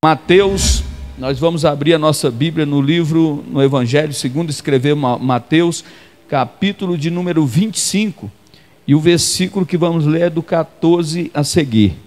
Mateus, nós vamos abrir a nossa Bíblia no Evangelho segundo escreveu Mateus, capítulo de número 25, e o versículo que vamos ler é do 14 a seguir.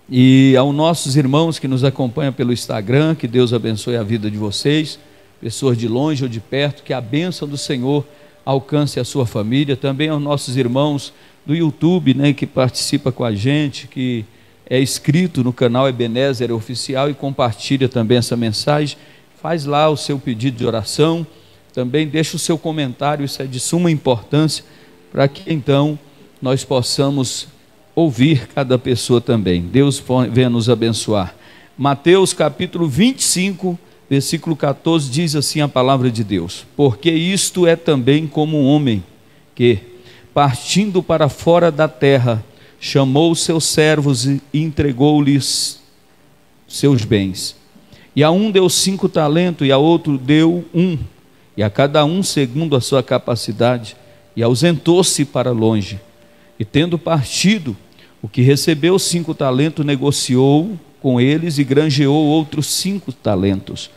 E aos nossos irmãos que nos acompanham pelo Instagram, que Deus abençoe a vida de vocês, pessoas de longe ou de perto, que a bênção do Senhor alcance a sua família. Também aos nossos irmãos do YouTube, que participa com a gente, que é inscrito no canal Ebenezer Oficial e compartilha também essa mensagem. Faz lá o seu pedido de oração, também deixa o seu comentário, isso é de suma importância, para que então nós possamos ouvir cada pessoa também. Deus venha nos abençoar. Mateus capítulo 25, versículo 14, diz assim a palavra de Deus: porque isto é também como um homem que, partindo para fora da terra, chamou os seus servos e entregou-lhes seus bens. E a um deu 5 talentos, e a outro deu 1, e a cada um segundo a sua capacidade, e ausentou-se para longe. E tendo partido, o que recebeu 5 talentos negociou com eles e granjeou outros 5 talentos.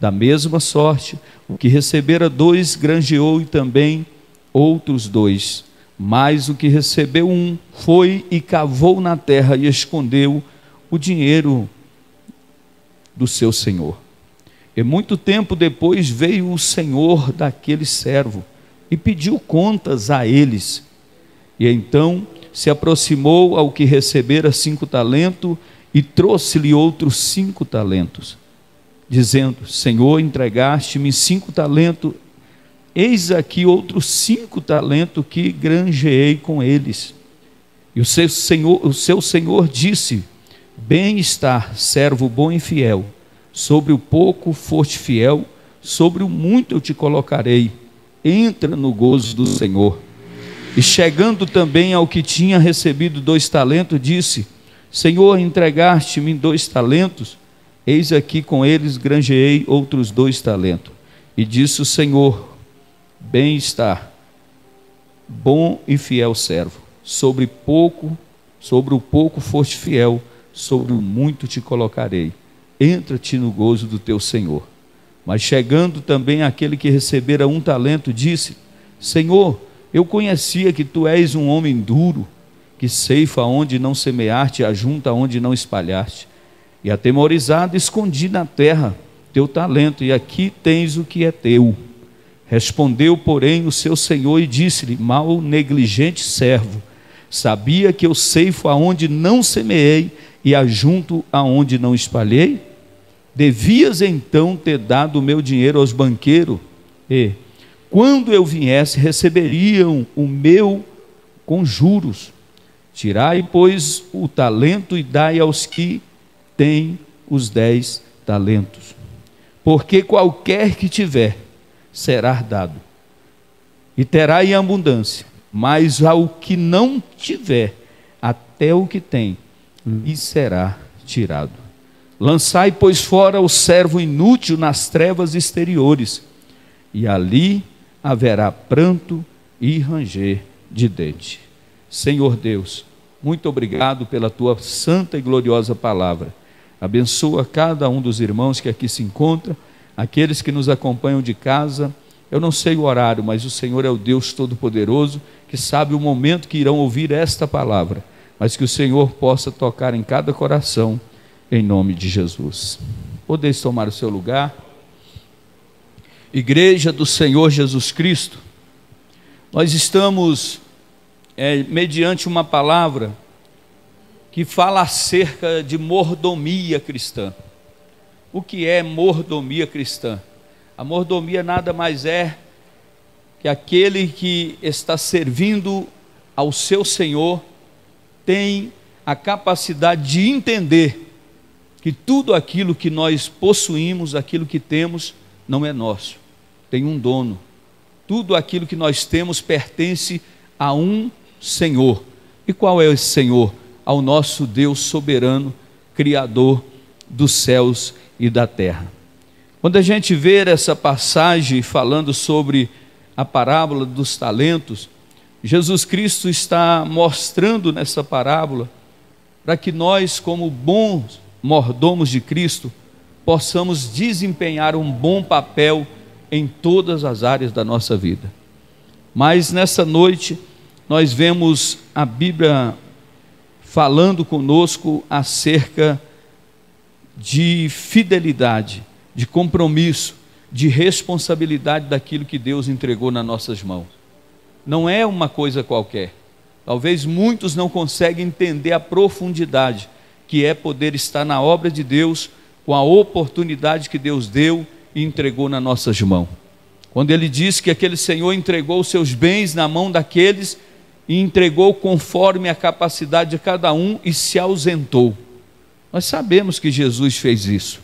Da mesma sorte, o que recebera 2 granjeou e também outros 2. Mas o que recebeu 1 foi e cavou na terra e escondeu o dinheiro do seu senhor. E muito tempo depois veio o senhor daquele servo e pediu contas a eles. E então se aproximou ao que recebera 5 talentos e trouxe-lhe outros 5 talentos, dizendo: Senhor, entregaste-me 5 talentos, eis aqui outros 5 talentos que granjeei com eles. E o seu senhor disse: bem está, servo bom e fiel, sobre o pouco foste fiel, sobre o muito eu te colocarei, entra no gozo do Senhor. E chegando também ao que tinha recebido 2 talentos, disse: Senhor, entregaste-me 2 talentos, eis aqui com eles granjeei outros 2 talentos. E disse o Senhor: bem está, bom e fiel servo, sobre o pouco foste fiel, sobre o muito te colocarei, entra-te no gozo do teu Senhor. Mas chegando também aquele que recebera 1 talento, disse: Senhor, eu conhecia que tu és um homem duro, que ceifa onde não semeaste e ajunta onde não espalhaste. E atemorizado escondi na terra teu talento, e aqui tens o que é teu. Respondeu, porém, o seu senhor e disse-lhe: mal negligente servo, sabia que eu ceifo aonde não semeei e ajunto aonde não espalhei? Devias então ter dado o meu dinheiro aos banqueiros, e, quando eu viesse, receberiam o meu com juros. Tirai, pois, o talento e dai aos que têm os 10 talentos. Porque qualquer que tiver, será dado, e terá em abundância, mas ao que não tiver, até o que tem, lhe será tirado. Lançai, pois, fora o servo inútil nas trevas exteriores, e ali haverá pranto e ranger de dente. Senhor Deus, muito obrigado pela tua santa e gloriosa palavra. Abençoa cada um dos irmãos que aqui se encontram, aqueles que nos acompanham de casa. Eu não sei o horário, mas o Senhor é o Deus Todo-Poderoso, que sabe o momento que irão ouvir esta palavra, mas que o Senhor possa tocar em cada coração, em nome de Jesus. Podeis tomar o seu lugar. Igreja do Senhor Jesus Cristo, nós estamos mediante uma palavra que fala acerca de mordomia cristã. O que é mordomia cristã? A mordomia nada mais é que aquele que está servindo ao seu Senhor tem a capacidade de entender que tudo aquilo que nós possuímos, aquilo que temos, não é nosso, tem um dono. Tudo aquilo que nós temos pertence a um Senhor. E qual é esse Senhor? Ao nosso Deus soberano, Criador dos céus e da terra. Quando a gente vê essa passagem falando sobre a parábola dos talentos, Jesus Cristo está mostrando nessa parábola para que nós, como bons mordomos de Cristo, possamos desempenhar um bom papel em todas as áreas da nossa vida. Mas nessa noite, nós vemos a Bíblia falando conosco acerca de fidelidade, de compromisso, de responsabilidade daquilo que Deus entregou nas nossas mãos. Não é uma coisa qualquer. Talvez muitos não conseguem entender a profundidade que é poder estar na obra de Deus, com a oportunidade que Deus deu e entregou nas nossas mãos. Quando ele diz que aquele Senhor entregou os seus bens na mão daqueles e entregou conforme a capacidade de cada um e se ausentou. Nós sabemos que Jesus fez isso.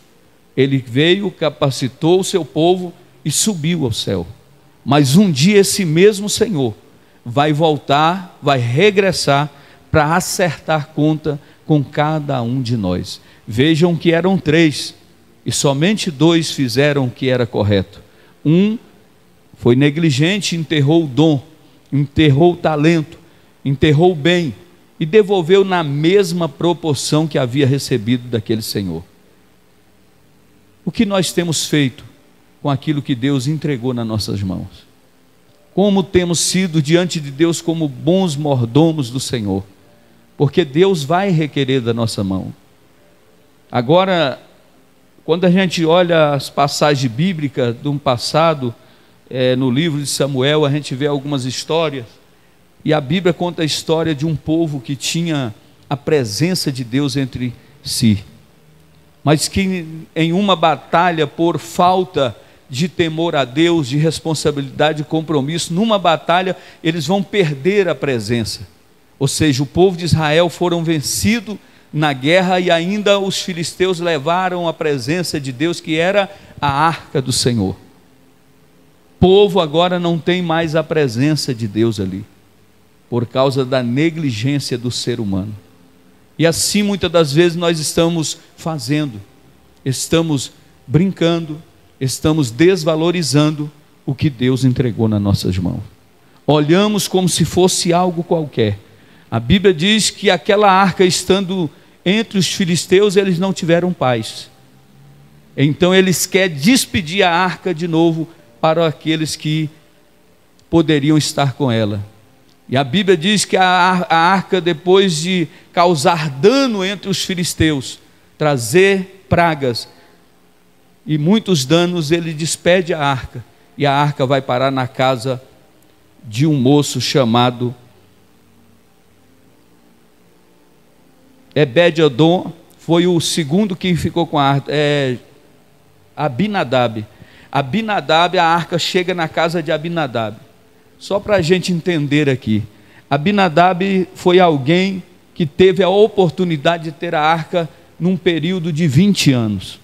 Ele veio, capacitou o seu povo e subiu ao céu. Mas um dia esse mesmo Senhor vai voltar, vai regressar para acertar conta com cada um de nós. Vejam que eram 3 e somente 2 fizeram o que era correto. Um foi negligente, enterrou o dom, enterrou o talento, enterrou o bem e devolveu na mesma proporção que havia recebido daquele Senhor. O que nós temos feito com aquilo que Deus entregou nas nossas mãos? Como temos sido diante de Deus como bons mordomos do Senhor? Porque Deus vai requerer da nossa mão. Agora, quando a gente olha as passagens bíblicas do passado, no livro de Samuel, a gente vê algumas histórias, e a Bíblia conta a história de um povo que tinha a presença de Deus entre si, mas que em uma batalha, por falta de temor a Deus, de responsabilidade e compromisso, numa batalha eles vão perder a presença. Ou seja, o povo de Israel foram vencidos na guerra e ainda os filisteus levaram a presença de Deus, que era a arca do Senhor. O povo agora não tem mais a presença de Deus ali, por causa da negligência do ser humano. E assim muitas das vezes nós estamos fazendo, estamos brincando, estamos desvalorizando o que Deus entregou nas nossas mãos. Olhamos como se fosse algo qualquer. A Bíblia diz que aquela arca estando entre os filisteus, eles não tiveram paz. Então eles querem despedir a arca de novo para aqueles que poderiam estar com ela. E a Bíblia diz que a arca, depois de causar dano entre os filisteus, trazer pragas e muitos danos, ele despede a arca, e a arca vai parar na casa de um moço chamado Obed-edom. Foi o segundo que ficou com a arca, Abinadab. Abinadab, a arca chega na casa de Abinadab. Só para a gente entender aqui, Abinadab foi alguém que teve a oportunidade de ter a arca num período de 20 anos.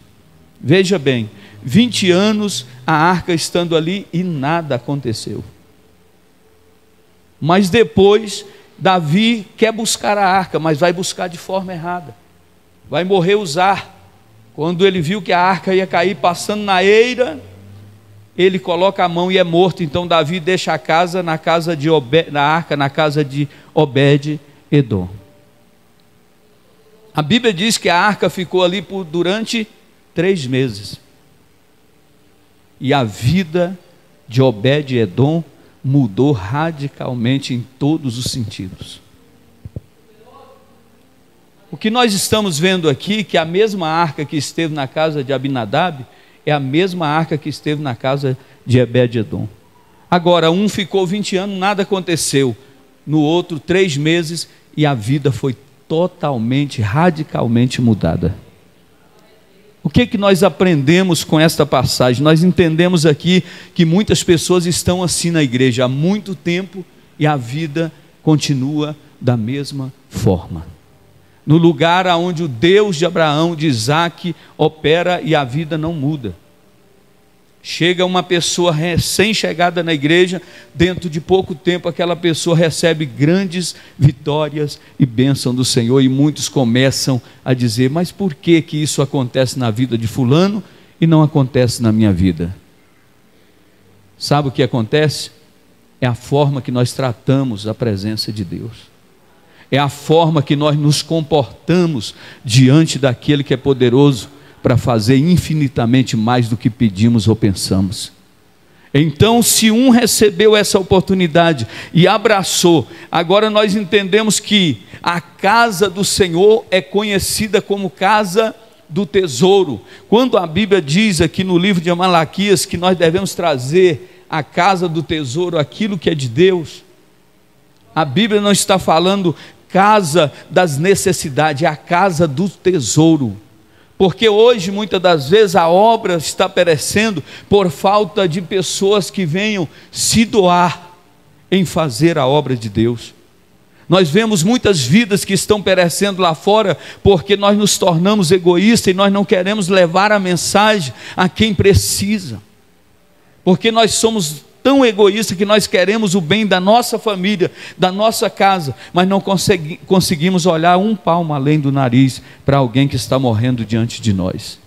Veja bem, 20 anos a arca estando ali e nada aconteceu. Mas depois Davi quer buscar a arca, mas vai buscar de forma errada. Vai morrer Uzá. Quando ele viu que a arca ia cair passando na eira, ele coloca a mão e é morto. Então Davi deixa a casa na casa de arca na casa de Obed-edom. A Bíblia diz que a arca ficou ali durante 3 meses. E a vida de Obed-edom mudou radicalmente em todos os sentidos. O que nós estamos vendo aqui, que a mesma arca que esteve na casa de Abinadab, é a mesma arca que esteve na casa de Obed-edom. Agora, um ficou 20 anos, nada aconteceu. No outro, 3 meses, e a vida foi totalmente, radicalmente mudada. O que nós aprendemos com esta passagem? Nós entendemos aqui que muitas pessoas estão assim na igreja há muito tempo e a vida continua da mesma forma. No lugar onde o Deus de Abraão, de Isaac, opera e a vida não muda. Chega uma pessoa recém-chegada na igreja, dentro de pouco tempo aquela pessoa recebe grandes vitórias e bênção do Senhor, e muitos começam a dizer: mas por que isso acontece na vida de fulano e não acontece na minha vida? Sabe o que acontece? É a forma que nós tratamos a presença de Deus. é a forma que nós nos comportamos diante daquele que é poderoso para fazer infinitamente mais do que pedimos ou pensamos. Então, se um recebeu essa oportunidade e abraçou, agora nós entendemos que a casa do Senhor é conhecida como casa do tesouro. Quando a Bíblia diz aqui no livro de Malaquias que nós devemos trazer à casa do tesouro aquilo que é de Deus, a Bíblia não está falando casa das necessidades, é a casa do tesouro. Porque hoje, muitas das vezes, a obra está perecendo por falta de pessoas que venham se doar em fazer a obra de Deus. Nós vemos muitas vidas que estão perecendo lá fora, porque nós nos tornamos egoístas e nós não queremos levar a mensagem a quem precisa. Porque nós somos tão egoístas que nós queremos o bem da nossa família, da nossa casa, mas não conseguimos olhar um palmo além do nariz para alguém que está morrendo diante de nós.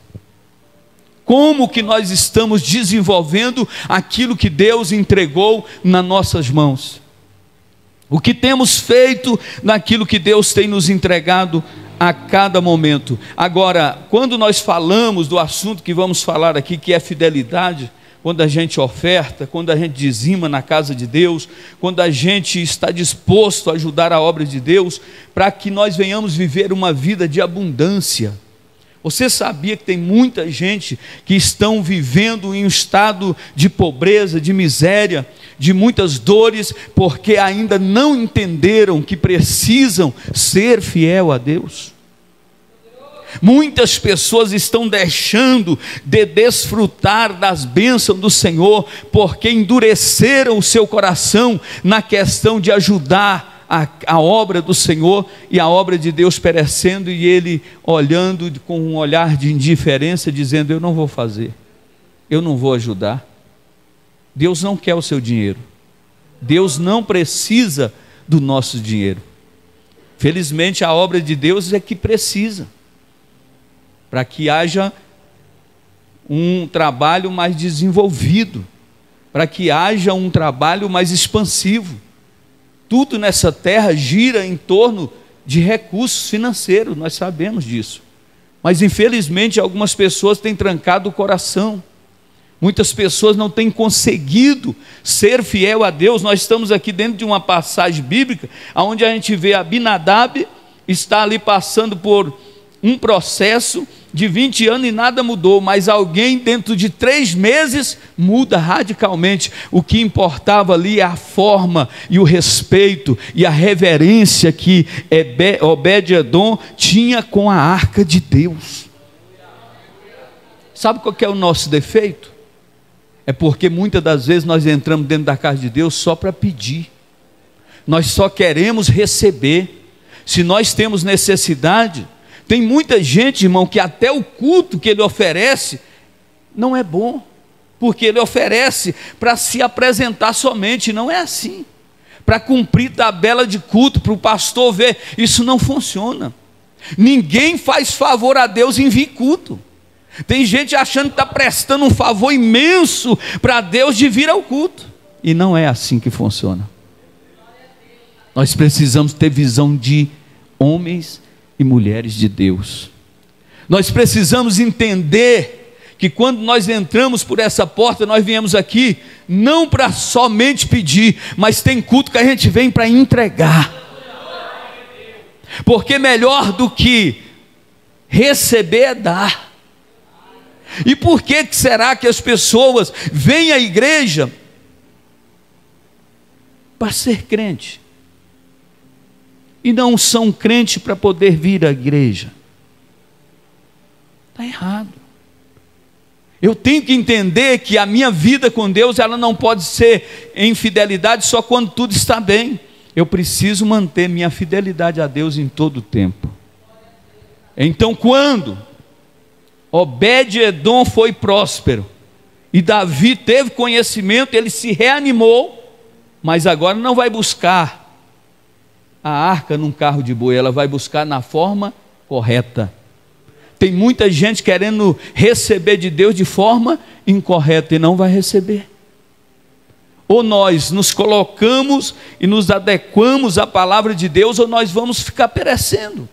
Como que nós estamos desenvolvendo aquilo que Deus entregou nas nossas mãos? O que temos feito naquilo que Deus tem nos entregado a cada momento? Agora, quando nós falamos do assunto que vamos falar aqui, que é fidelidade, quando a gente oferta, quando a gente dizima na casa de Deus, quando a gente está disposto a ajudar a obra de Deus, para que nós venhamos viver uma vida de abundância. Você sabia que tem muita gente que estão vivendo em um estado de pobreza, de miséria, de muitas dores, porque ainda não entenderam que precisam ser fiel a Deus? Muitas pessoas estão deixando de desfrutar das bênçãos do Senhor, porque endureceram o seu coração na questão de ajudar a obra do Senhor, e a obra de Deus perecendo, e ele olhando com um olhar de indiferença, dizendo: eu não vou fazer, eu não vou ajudar. Deus não quer o seu dinheiro, Deus não precisa do nosso dinheiro. Felizmente a obra de Deus é que precisa, para que haja um trabalho mais desenvolvido, para que haja um trabalho mais expansivo. Tudo nessa terra gira em torno de recursos financeiros, nós sabemos disso. Mas infelizmente algumas pessoas têm trancado o coração. Muitas pessoas não têm conseguido ser fiel a Deus. Nós estamos aqui dentro de uma passagem bíblica, onde a gente vê Abinadab está ali passando por um processo de 20 anos e nada mudou, mas alguém dentro de 3 meses muda radicalmente. O que importava ali é a forma e o respeito e a reverência que Obed-Edom tinha com a arca de Deus. Sabe qual que é o nosso defeito? É porque muitas das vezes nós entramos dentro da casa de Deus só para pedir. Nós só queremos receber. Se nós temos necessidade, tem muita gente, irmão, que até o culto que ele oferece não é bom, porque ele oferece para se apresentar somente. Não é assim, para cumprir tabela de culto, para o pastor ver. Isso não funciona. Ninguém faz favor a Deus em vir culto. Tem gente achando que está prestando um favor imenso para Deus de vir ao culto, e não é assim que funciona. Nós precisamos ter visão de homens e mulheres de Deus. Nós precisamos entender que quando nós entramos por essa porta, nós viemos aqui não para somente pedir, mas tem culto que a gente vem para entregar. Porque melhor do que receber é dar. E por que será que as pessoas vêm à igreja para ser crente e não são crentes para poder vir à igreja? Está errado. Eu tenho que entender que a minha vida com Deus, ela não pode ser em fidelidade só quando tudo está bem. Eu preciso manter minha fidelidade a Deus em todo o tempo. Então, quando Obed-Edom foi próspero e Davi teve conhecimento, ele se reanimou, mas agora não vai buscar a arca num carro de boi, ela vai buscar na forma correta. Tem muita gente querendo receber de Deus de forma incorreta e não vai receber. Ou nós nos colocamos e nos adequamos à palavra de Deus, ou nós vamos ficar perecendo.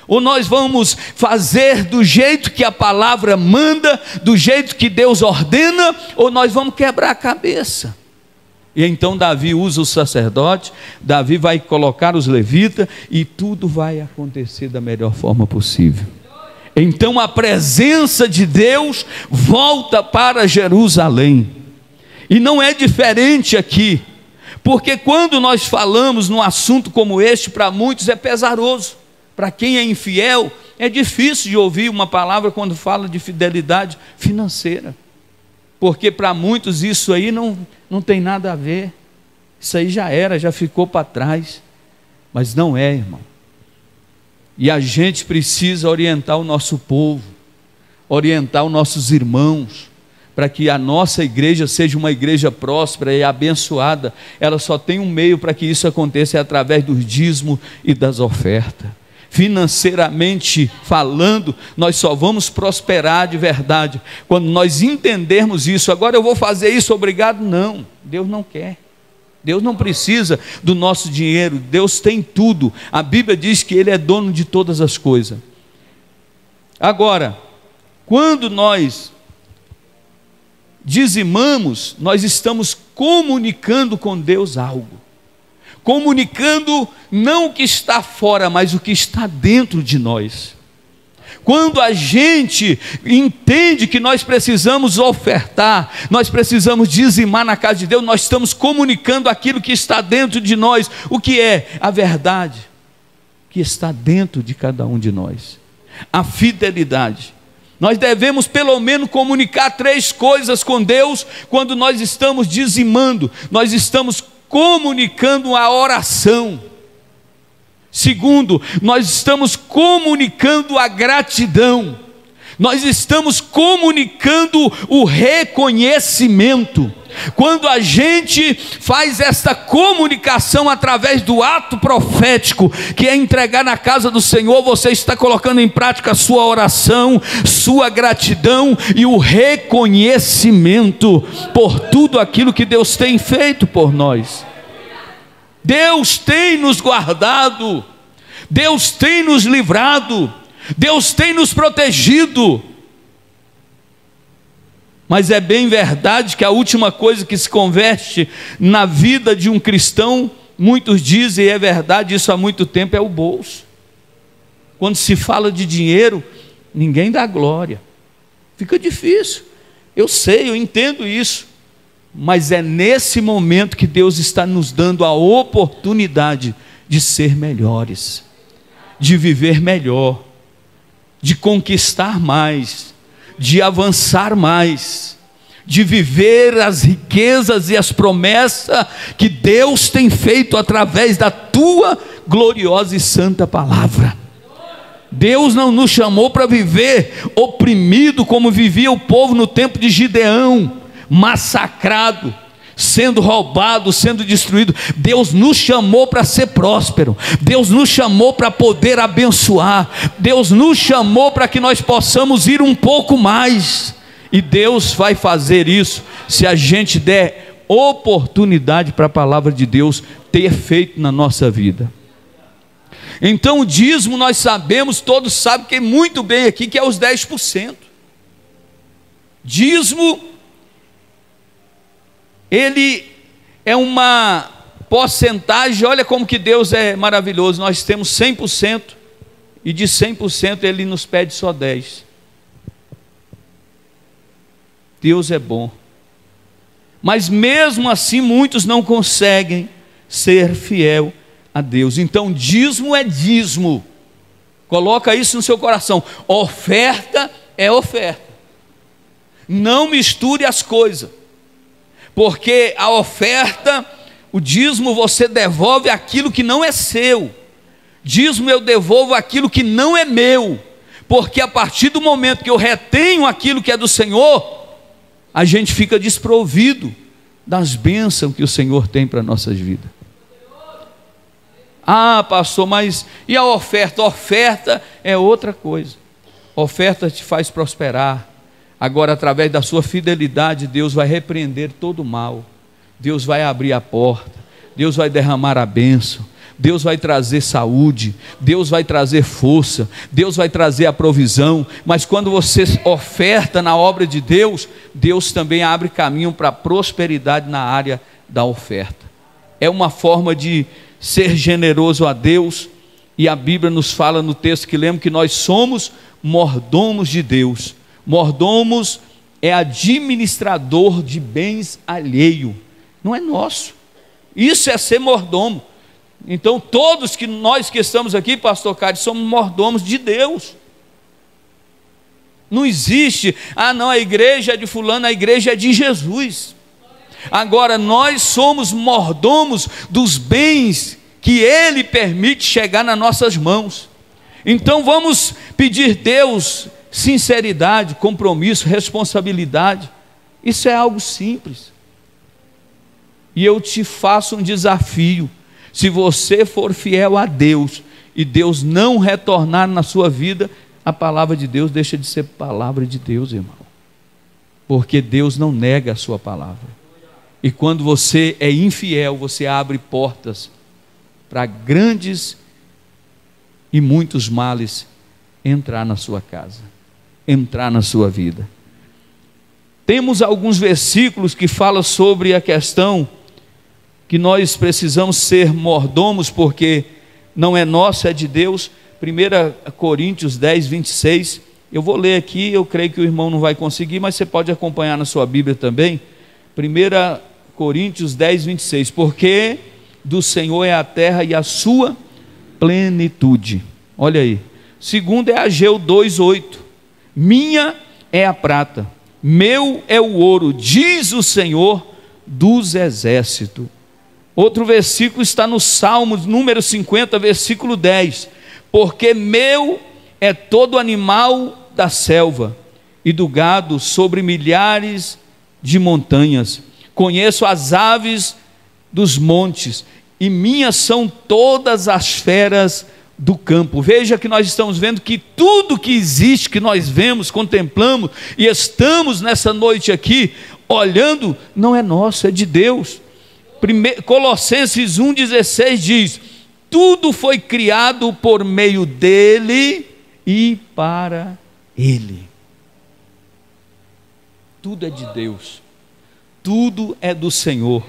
Ou nós vamos fazer do jeito que a palavra manda, do jeito que Deus ordena, ou nós vamos quebrar a cabeça. E então Davi usa o sacerdote, Davi vai colocar os levitas, e tudo vai acontecer da melhor forma possível. Então a presença de Deus volta para Jerusalém. E não é diferente aqui, porque quando nós falamos num assunto como este, para muitos é pesaroso. Para quem é infiel, é difícil de ouvir uma palavra quando fala de fidelidade financeira. Porque para muitos isso aí não tem nada a ver. Isso aí já era, já ficou para trás. Mas não é, irmão. E a gente precisa orientar o nosso povo, orientar os nossos irmãos, para que a nossa igreja seja uma igreja próspera e abençoada. Ela só tem um meio para que isso aconteça, é através dos dízimos e das ofertas. Financeiramente falando, nós só vamos prosperar de verdade quando nós entendermos isso. Agora eu vou fazer isso, obrigado? Não, Deus não quer. Deus não precisa do nosso dinheiro, Deus tem tudo. A Bíblia diz que Ele é dono de todas as coisas. Agora, quando nós dizimamos, nós estamos comunicando com Deus algo. Comunicando não o que está fora, mas o que está dentro de nós. Quando a gente entende que nós precisamos ofertar, nós precisamos dizimar na casa de Deus, nós estamos comunicando aquilo que está dentro de nós. O que é? A verdade que está dentro de cada um de nós. A fidelidade. Nós devemos pelo menos comunicar 3 coisas com Deus quando nós estamos dizimando. Nós estamos comunicando a oração. Segundo, nós estamos comunicando a gratidão. Nós estamos comunicando o reconhecimento. Quando a gente faz esta comunicação através do ato profético, que é entregar na casa do Senhor, você está colocando em prática a sua oração, sua gratidão e o reconhecimento por tudo aquilo que Deus tem feito por nós. Deus tem nos guardado, Deus tem nos livrado, Deus tem nos protegido. Mas é bem verdade que a última coisa que se converte na vida de um cristão, muitos dizem, e é verdade isso há muito tempo, é o bolso. Quando se fala de dinheiro, ninguém dá glória. Fica difícil. Eu sei, eu entendo isso. Mas é nesse momento que Deus está nos dando a oportunidade de ser melhores, de viver melhor, de conquistar mais, de avançar mais, de viver as riquezas e as promessas que Deus tem feito através da tua gloriosa e santa palavra. Deus não nos chamou para viver oprimido como vivia o povo no tempo de Gideão, massacrado, sendo roubado, sendo destruído. Deus nos chamou para ser próspero, Deus nos chamou para poder abençoar, Deus nos chamou para que nós possamos ir um pouco mais, e Deus vai fazer isso se a gente der oportunidade para a palavra de Deus ter efeito na nossa vida. Então o dízimo nós sabemos, todos sabem que muito bem aqui, que é os 10%. Dízimo, ele é uma porcentagem. Olha como que Deus é maravilhoso. Nós temos 100%, e de 100% Ele nos pede só 10%. Deus é bom. Mas mesmo assim muitos não conseguem ser fiel a Deus. Então dízimo é dízimo. Coloca isso no seu coração. Oferta é oferta. Não misture as coisas. Porque a oferta, o dízimo, você devolve aquilo que não é seu. Dízimo, eu devolvo aquilo que não é meu. Porque a partir do momento que eu retenho aquilo que é do Senhor, a gente fica desprovido das bênçãos que o Senhor tem para nossas vidas. Ah, pastor, mas e a oferta? A oferta é outra coisa. A oferta te faz prosperar. Agora, através da sua fidelidade, Deus vai repreender todo o mal. Deus vai abrir a porta, Deus vai derramar a bênção, Deus vai trazer saúde, Deus vai trazer força, Deus vai trazer a provisão. Mas quando você oferta na obra de Deus, Deus também abre caminho para a prosperidade na área da oferta. É uma forma de ser generoso a Deus. E a Bíblia nos fala no texto que lemos que nós somos mordomos de Deus. Mordomos é administrador de bens alheio, não é nosso. Isso é ser mordomo. Então todos nós que estamos aqui, pastor Cádio, somos mordomos de Deus. Não existe, não, a igreja é de fulano, a igreja é de Jesus. Agora nós somos mordomos dos bens que Ele permite chegar nas nossas mãos. Então vamos pedir a Deus sinceridade, compromisso, responsabilidade. Isso é algo simples. E eu te faço um desafio: se você for fiel a Deus e Deus não retornar na sua vida, a palavra de Deus deixa de ser palavra de Deus, irmão, porque Deus não nega a sua palavra. E quando você é infiel, você abre portas para grandes e muitos males entrar na sua casa, entrar na sua vida. Temos alguns versículos que falam sobre a questão que nós precisamos ser mordomos, porque não é nosso, é de Deus. 1 Coríntios 10, 26, eu vou ler aqui, eu creio que o irmão não vai conseguir, mas você pode acompanhar na sua Bíblia também. 1 Coríntios 10, 26, porque do Senhor é a terra e a sua plenitude. Olha aí. Segundo é Ageu 2, 8, minha é a prata, meu é o ouro, diz o Senhor dos exércitos. Outro versículo está no Salmo número 50, versículo 10, porque meu é todo animal da selva e do gado sobre milhares de montanhas, conheço as aves dos montes, e minhas são todas as feras do campo. Veja que nós estamos vendo que tudo que existe, que nós vemos, contemplamos, e estamos nessa noite aqui, olhando, não é nosso, é de Deus. Colossenses 1,16 diz, tudo foi criado por meio dele e para ele. Tudo é de Deus, tudo é do Senhor.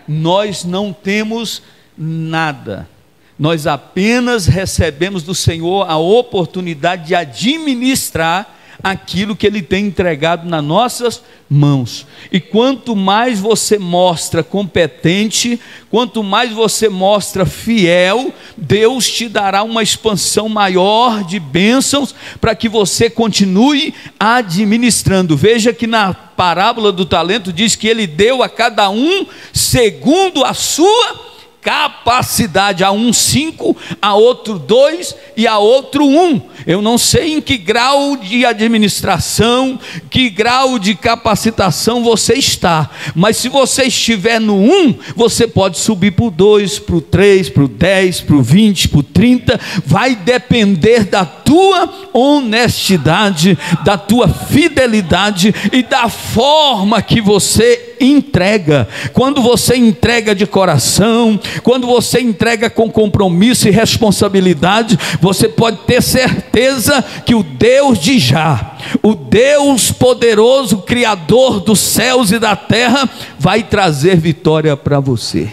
Nós não temos nada, nós apenas recebemos do Senhor a oportunidade de administrar aquilo que Ele tem entregado nas nossas mãos. E quanto mais você mostra competente, quanto mais você mostra fiel, Deus te dará uma expansão maior de bênçãos para que você continue administrando. Veja que na parábola do talento diz que Ele deu a cada um segundo a sua capacidade, a um 5, a outro 2 e a outro 1. Eu não sei em que grau de administração, que grau de capacitação você está, mas se você estiver no 1, você pode subir para o 2, para o 3, para o 10, para o 20, para o 30, vai depender da tua honestidade, da tua fidelidade e da forma que você entrega. Quando você entrega de coração, quando você entrega com compromisso e responsabilidade, você pode ter certeza que o Deus de Já, o Deus poderoso, Criador dos céus e da terra, vai trazer vitória para você.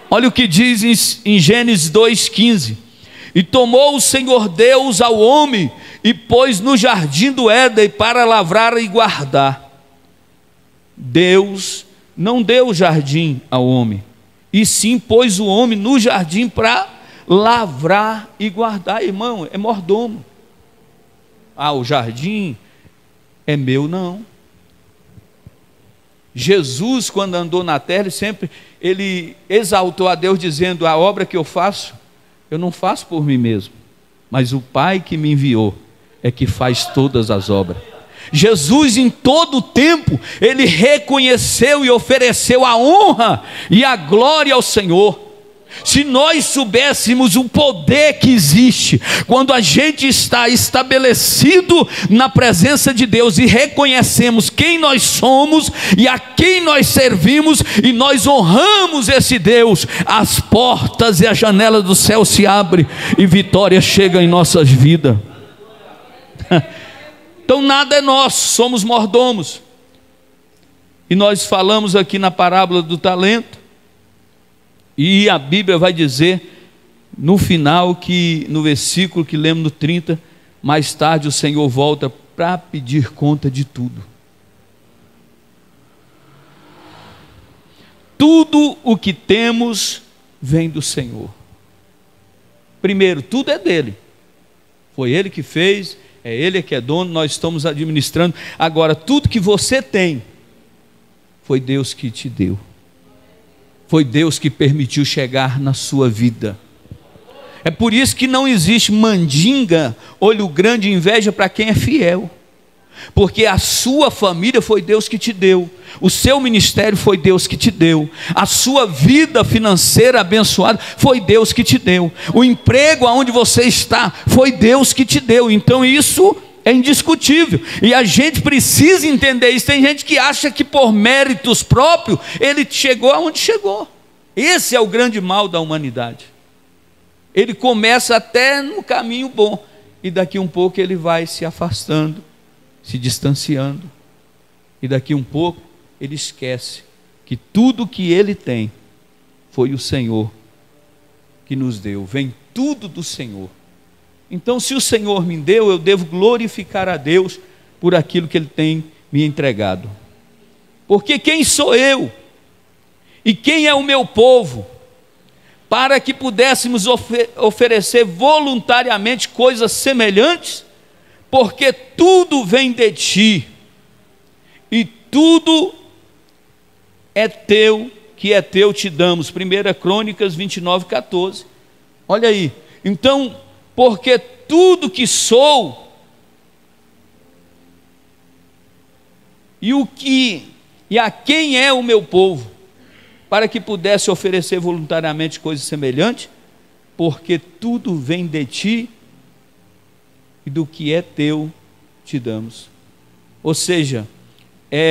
Olha o que diz em Gênesis 2,15: e tomou o Senhor Deus ao homem e pôs no jardim do Éden para lavrar e guardar. Deus não deu o jardim ao homem, e sim pôs o homem no jardim para lavrar e guardar. Irmão, é mordomo. O jardim é meu, não. Jesus, quando andou na terra, ele exaltou a Deus dizendo, a obra que eu faço, eu não faço por mim mesmo, mas o Pai que me enviou é que faz todas as obras. Jesus, em todo o tempo, ele reconheceu e ofereceu a honra e a glória ao Senhor. Se nós soubéssemos o poder que existe quando a gente está estabelecido na presença de Deus e reconhecemos quem nós somos e a quem nós servimos, e nós honramos esse Deus, as portas e a janela do céu se abrem e vitória chega em nossas vidas. Então nada é nosso, somos mordomos. E nós falamos aqui na parábola do talento, e a Bíblia vai dizer no final, que no versículo que lemos no 30, mais tarde o Senhor volta para pedir conta de tudo. Tudo o que temos vem do Senhor. Primeiro, tudo é dele, foi ele que fez, é ele que é dono, nós estamos administrando. Agora, tudo que você tem, foi Deus que te deu. Foi Deus que permitiu chegar na sua vida. É por isso que não existe mandinga, olho grande, inveja para quem é fiel. Porque a sua família foi Deus que te deu. O seu ministério foi Deus que te deu. A sua vida financeira abençoada foi Deus que te deu. O emprego aonde você está foi Deus que te deu. Então isso é indiscutível, e a gente precisa entender isso. Tem gente que acha que por méritos próprios ele chegou aonde chegou. Esse é o grande mal da humanidade. Ele começa até no caminho bom, e daqui um pouco ele vai se afastando, se distanciando, e daqui um pouco ele esquece que tudo que ele tem foi o Senhor que nos deu. Vem tudo do Senhor. Então, se o Senhor me deu, eu devo glorificar a Deus por aquilo que Ele tem me entregado. Porque quem sou eu? E quem é o meu povo? Para que pudéssemos oferecer voluntariamente coisas semelhantes? Porque tudo vem de Ti, e tudo é Teu, que é Teu te damos. 1 Crônicas 29:14. Olha aí. Então, porque tudo que sou e a quem é o meu povo, para que pudesse oferecer voluntariamente coisas semelhantes, porque tudo vem de Ti, e do que é Teu te damos. Ou seja,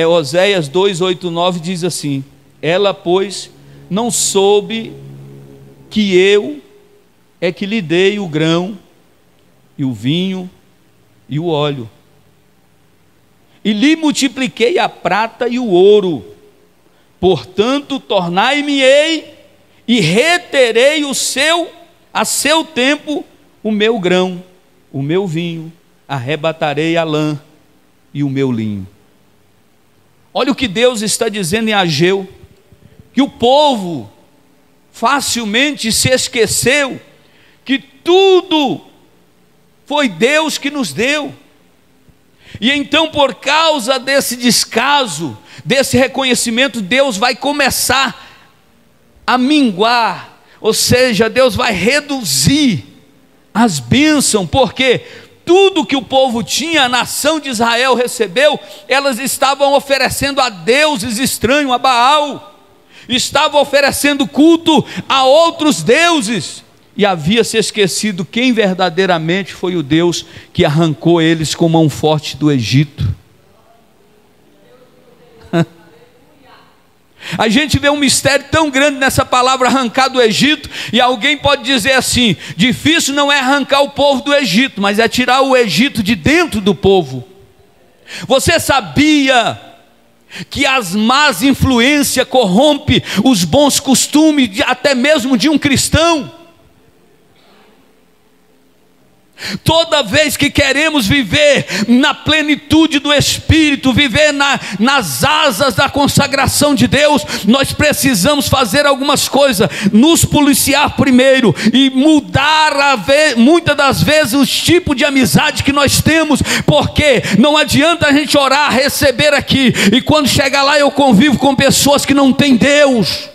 Oséias 2:8-9 diz assim: ela, pois, não soube que eu é que lhe dei o grão, e o vinho, e o óleo, e lhe multipliquei a prata e o ouro. Portanto, tornai-me-ei, e reterei a seu tempo o meu grão, o meu vinho, arrebatarei a lã e o meu linho. Olha o que Deus está dizendo em Ageu, que o povo facilmente se esqueceu que tudo foi Deus que nos deu. E então, por causa desse descaso, desse reconhecimento, Deus vai começar a minguar, ou seja, Deus vai reduzir as bênçãos, porque tudo que o povo tinha, a nação de Israel recebeu, elas estavam oferecendo a deuses estranhos, a Baal, estavam oferecendo culto a outros deuses, e havia se esquecido quem verdadeiramente foi o Deus que arrancou eles com mão forte do Egito. A gente vê um mistério tão grande nessa palavra arrancar do Egito, e alguém pode dizer assim: difícil não é arrancar o povo do Egito, mas é tirar o Egito de dentro do povo. Você sabia que as más influências corrompem os bons costumes, até mesmo de um cristão? Toda vez que queremos viver na plenitude do Espírito, viver nas asas da consagração de Deus, nós precisamos fazer algumas coisas, nos policiar primeiro e mudar muitas das vezes o tipo de amizade que nós temos, porque não adianta a gente orar, receber aqui, e quando chegar lá eu convivo com pessoas que não têm Deus,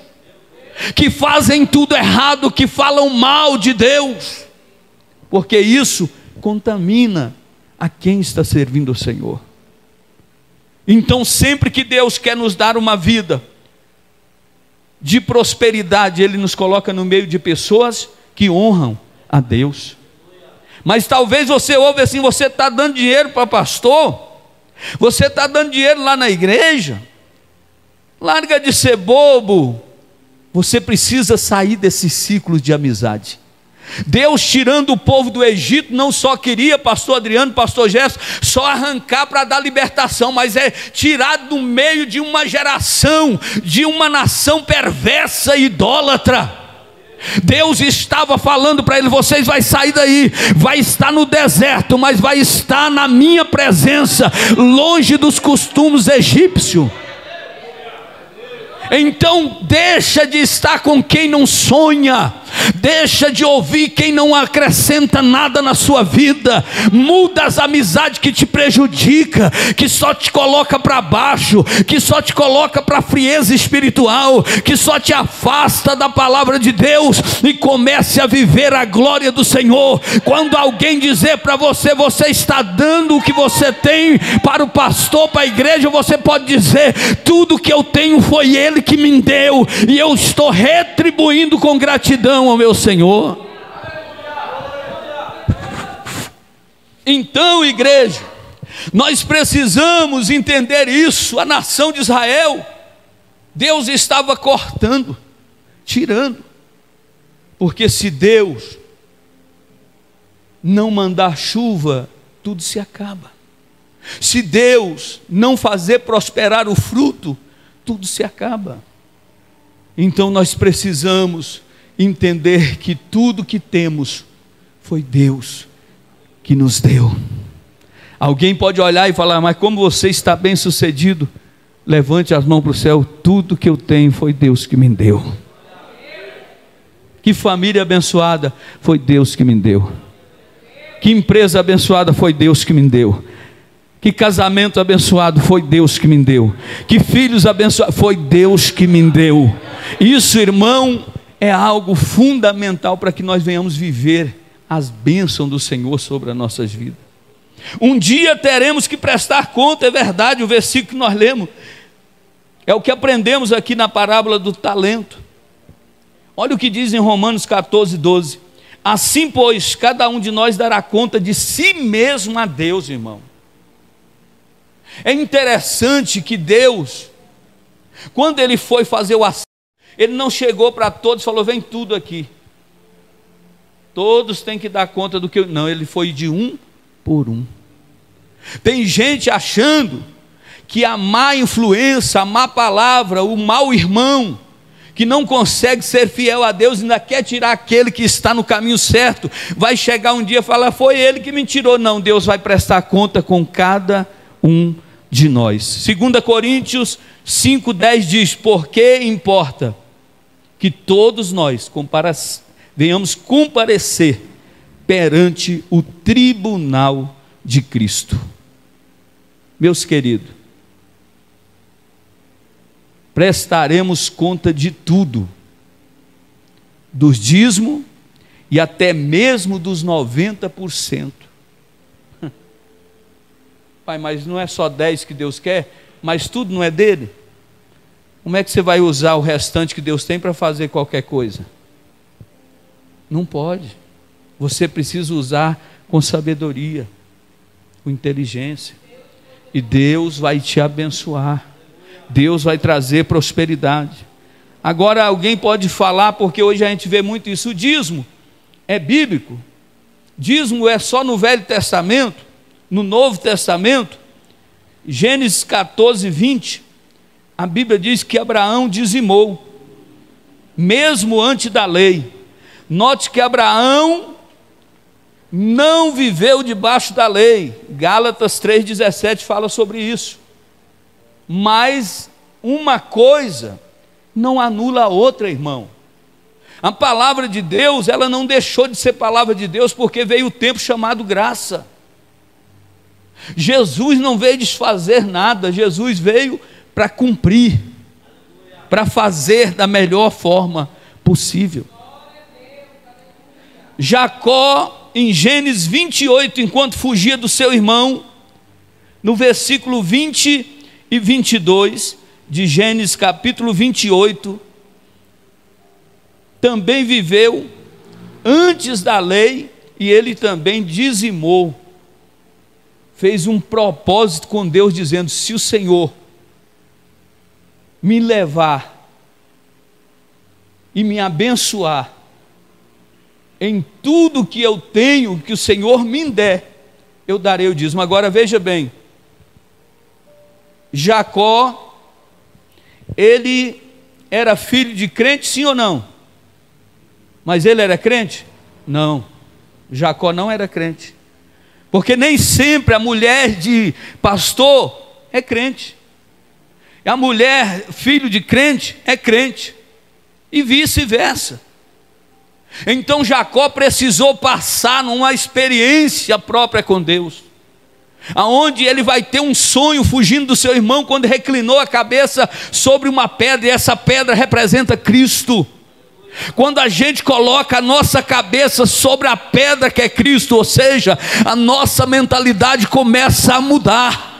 que fazem tudo errado, que falam mal de Deus, porque isso contamina a quem está servindo o Senhor. Então, sempre que Deus quer nos dar uma vida de prosperidade, Ele nos coloca no meio de pessoas que honram a Deus. Mas talvez você ouve assim: você está dando dinheiro para pastor, você está dando dinheiro lá na igreja, larga de ser bobo. Você precisa sair desse ciclo de amizade. Deus, tirando o povo do Egito, não só queria, pastor Adriano, pastor Gerson, só arrancar para dar libertação, mas é tirar do meio de uma geração, de uma nação perversa e idólatra. Deus estava falando para ele: vocês vão sair daí, vai estar no deserto, mas vai estar na minha presença, longe dos costumes egípcios. Então deixa de estar com quem não sonha, deixa de ouvir quem não acrescenta nada na sua vida, muda as amizades que te prejudicam, que só te coloca para baixo, que só te coloca para frieza espiritual, que só te afasta da palavra de Deus, e comece a viver a glória do Senhor. Quando alguém dizer para você: você está dando o que você tem para o pastor, para a igreja, você pode dizer: tudo que eu tenho foi Ele que me deu, e eu estou retribuindo com gratidão ao meu Senhor. Então, igreja, nós precisamos entender isso. A nação de Israel, Deus estava cortando, tirando, porque se Deus não mandar chuva, tudo se acaba. Se Deus não fazer prosperar o fruto, tudo se acaba. Então nós precisamos entender que tudo que temos foi Deus que nos deu. Alguém pode olhar e falar: mas como você está bem sucedido? Levante as mãos para o céu: tudo que eu tenho foi Deus que me deu. Que família abençoada, foi Deus que me deu. Que empresa abençoada, foi Deus que me deu. Que casamento abençoado, foi Deus que me deu. Que filhos abençoados, foi Deus que me deu. Isso, irmão, é algo fundamental para que nós venhamos viver as bênçãos do Senhor sobre as nossas vidas. Um dia teremos que prestar conta, é verdade. O versículo que nós lemos é o que aprendemos aqui na parábola do talento. Olha o que diz em Romanos 14:12. Assim, pois, cada um de nós dará conta de si mesmo a Deus, irmão. É interessante que Deus, quando Ele foi fazer o acerto, Ele não chegou para todos e falou: vem tudo aqui, todos têm que dar conta do que eu... Não, Ele foi de um por um. Tem gente achando que a má influência, a má palavra, o mau irmão, que não consegue ser fiel a Deus, ainda quer tirar aquele que está no caminho certo, vai chegar um dia e falar: foi ele que me tirou. Não, Deus vai prestar conta com cada um de nós. 2 Coríntios 5:10 diz: porque importa que todos nós venhamos comparecer perante o tribunal de Cristo. Meus queridos, prestaremos conta de tudo, dos dízimos e até mesmo dos 90%. Pai, mas não é só 10 que Deus quer, mas tudo não é dele? Como é que você vai usar o restante que Deus tem para fazer qualquer coisa? Não pode. Você precisa usar com sabedoria, com inteligência, e Deus vai te abençoar. Deus vai trazer prosperidade. Agora alguém pode falar, porque hoje a gente vê muito isso: o dízimo é bíblico? Dízimo é só no Velho Testamento? No Novo Testamento, Gênesis 14:20, a Bíblia diz que Abraão dizimou, mesmo antes da lei. Note que Abraão não viveu debaixo da lei. Gálatas 3:17 fala sobre isso. Mas uma coisa não anula a outra, irmão. A palavra de Deus, ela não deixou de ser palavra de Deus porque veio o tempo chamado graça. Jesus não veio desfazer nada, Jesus veio para cumprir, para fazer da melhor forma possível. Jacó, em Gênesis 28, enquanto fugia do seu irmão, no versículo 20 e 22 de Gênesis capítulo 28, também viveu antes da lei, e ele também dizimou, fez um propósito com Deus, dizendo: se o Senhor me levar e me abençoar em tudo que eu tenho, que o Senhor me der, eu darei o dízimo. Agora veja bem, Jacó, ele era filho de crente, sim ou não? Mas ele era crente? Não, Jacó não era crente, porque nem sempre a mulher de pastor é crente, a mulher filho de crente é crente, e vice-versa. Então Jacó precisou passar numa experiência própria com Deus, aonde ele vai ter um sonho fugindo do seu irmão, quando reclinou a cabeça sobre uma pedra, e essa pedra representa Cristo. Quando a gente coloca a nossa cabeça sobre a pedra que é Cristo, ou seja, a nossa mentalidade começa a mudar.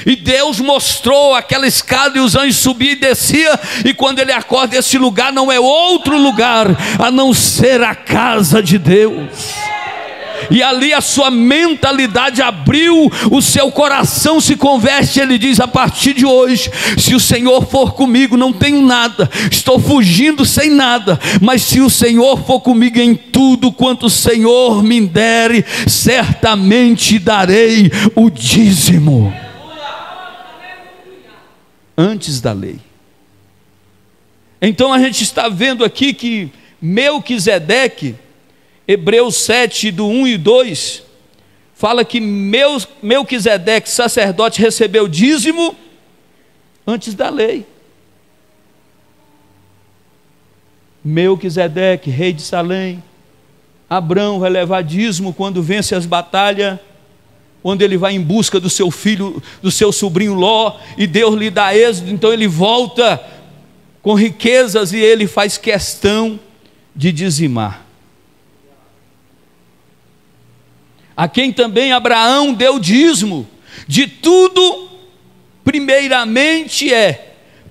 E Deus mostrou aquela escada, e os anjos subiam e desciam, e quando ele acorda, esse lugar não é outro lugar a não ser a casa de Deus. E ali a sua mentalidade abriu, o seu coração se converte. Ele diz: a partir de hoje, se o Senhor for comigo, não tenho nada, estou fugindo sem nada, mas se o Senhor for comigo em tudo quanto o Senhor me der, certamente darei o dízimo. Antes da lei. Então a gente está vendo aqui que Melquisedeque, Hebreus 7, do 1 e 2, fala que Melquisedeque, sacerdote, recebeu dízimo antes da lei. Melquisedeque, rei de Salém. Abrão vai levar dízimo quando vence as batalhas, quando ele vai em busca do seu filho, do seu sobrinho Ló, e Deus lhe dá êxodo, então ele volta com riquezas, e ele faz questão de dizimar. A quem também Abraão deu dízimo de tudo, primeiramente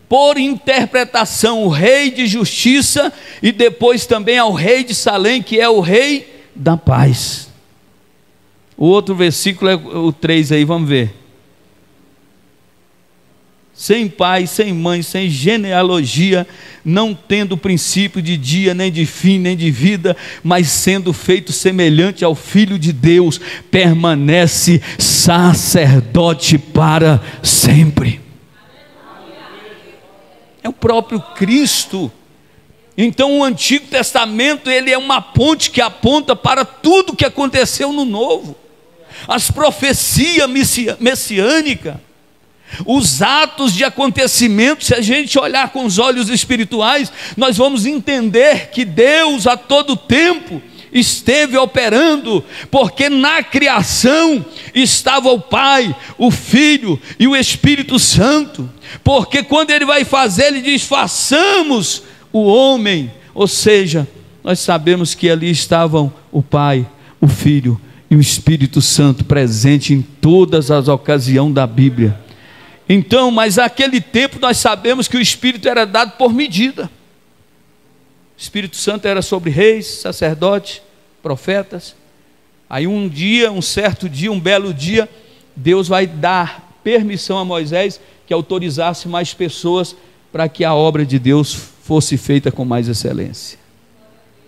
por interpretação, o rei de justiça, e depois também ao rei de Salém, que é o rei da paz. O outro versículo é o 3 aí, vamos ver. Sem pai, sem mãe, sem genealogia, não tendo princípio de dia, nem de fim, nem de vida, mas sendo feito semelhante ao Filho de Deus, permanece sacerdote para sempre. É o próprio Cristo. Então o Antigo Testamento, ele é uma ponte que aponta para tudo que aconteceu no Novo. As profecias messiânicas, os atos de acontecimento, se a gente olhar com os olhos espirituais, nós vamos entender que Deus a todo tempo esteve operando, porque na criação estava o Pai, o Filho e o Espírito Santo, porque quando ele vai fazer, ele diz: façamos o homem, ou seja, nós sabemos que ali estavam o Pai, o Filho e o Espírito Santo presente em todas as ocasiões da Bíblia. Então, mas naquele tempo nós sabemos que o Espírito era dado por medida. O Espírito Santo era sobre reis, sacerdotes, profetas. Aí um certo dia, um belo dia, Deus vai dar permissão a Moisés que autorizasse mais pessoas para que a obra de Deus fosse feita com mais excelência.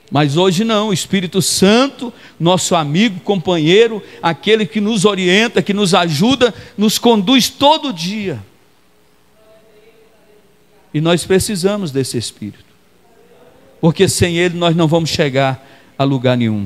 Mas hoje não, o Espírito Santo, nosso amigo, companheiro, aquele que nos orienta, que nos ajuda, nos conduz todo dia. E nós precisamos desse Espírito, porque sem ele nós não vamos chegar a lugar nenhum.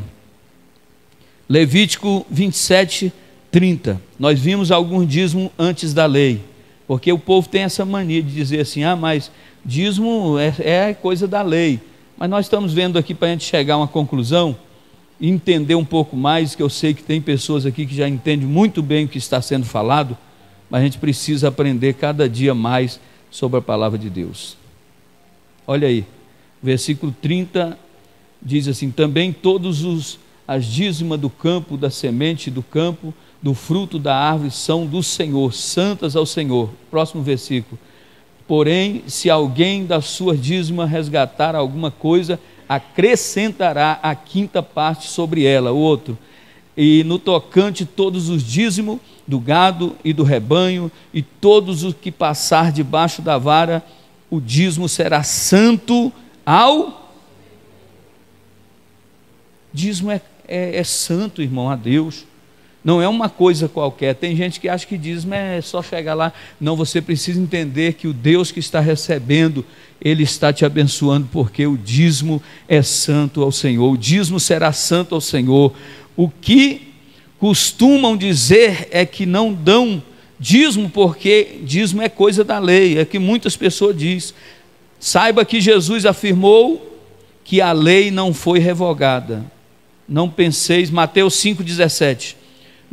Levítico 27, 30. Nós vimos algum dízimo antes da lei, porque o povo tem essa mania de dizer assim: ah, mas dízimo é coisa da lei. Mas nós estamos vendo aqui para a gente chegar a uma conclusão e entender um pouco mais, que eu sei que tem pessoas aqui que já entendem muito bem o que está sendo falado, mas a gente precisa aprender cada dia mais sobre a palavra de Deus. Olha aí, versículo 30 diz assim: também as dízimas do campo, da semente do campo, do fruto da árvore são do Senhor, santas ao Senhor. Próximo versículo: Porém, se alguém da sua dízima resgatar alguma coisa, acrescentará a quinta parte sobre ela. O outro, e no tocante todos os dízimos do gado e do rebanho, e todos os que passar debaixo da vara, o dízimo será santo ao... Dízimo é santo, irmão, a Deus. Não é uma coisa qualquer. Tem gente que acha que dízimo é só chegar lá. Não, você precisa entender que o Deus que está recebendo, Ele está te abençoando, porque o dízimo é santo ao Senhor. O dízimo será santo ao Senhor. O que costumam dizer é que não dão dízimo, porque dízimo é coisa da lei. É que muitas pessoas dizem. Saiba que Jesus afirmou que a lei não foi revogada. Não penseis, Mateus 5,17.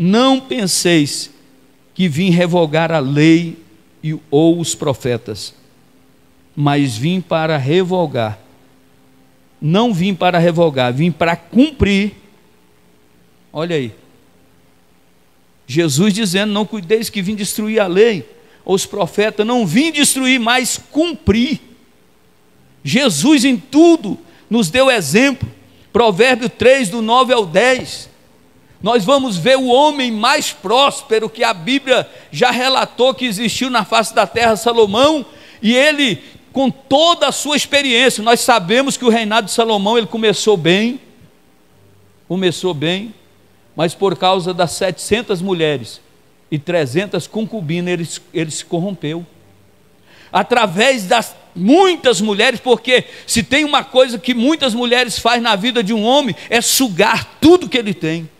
Não penseis que vim revogar a lei ou os profetas, mas vim para revogar. Não vim para revogar, vim para cumprir. Olha aí, Jesus dizendo: não cuideis que vim destruir a lei ou os profetas. Não vim destruir, mas cumprir. Jesus em tudo nos deu exemplo. Provérbio 3, do 9 ao 10. Nós vamos ver o homem mais próspero que a Bíblia já relatou que existiu na face da terra, Salomão, e ele, com toda a sua experiência, nós sabemos que o reinado de Salomão, ele começou bem, mas por causa das 700 mulheres e 300 concubinas, ele se corrompeu. Através das muitas mulheres, porque se tem uma coisa que muitas mulheres fazem na vida de um homem, é sugar tudo que ele tem.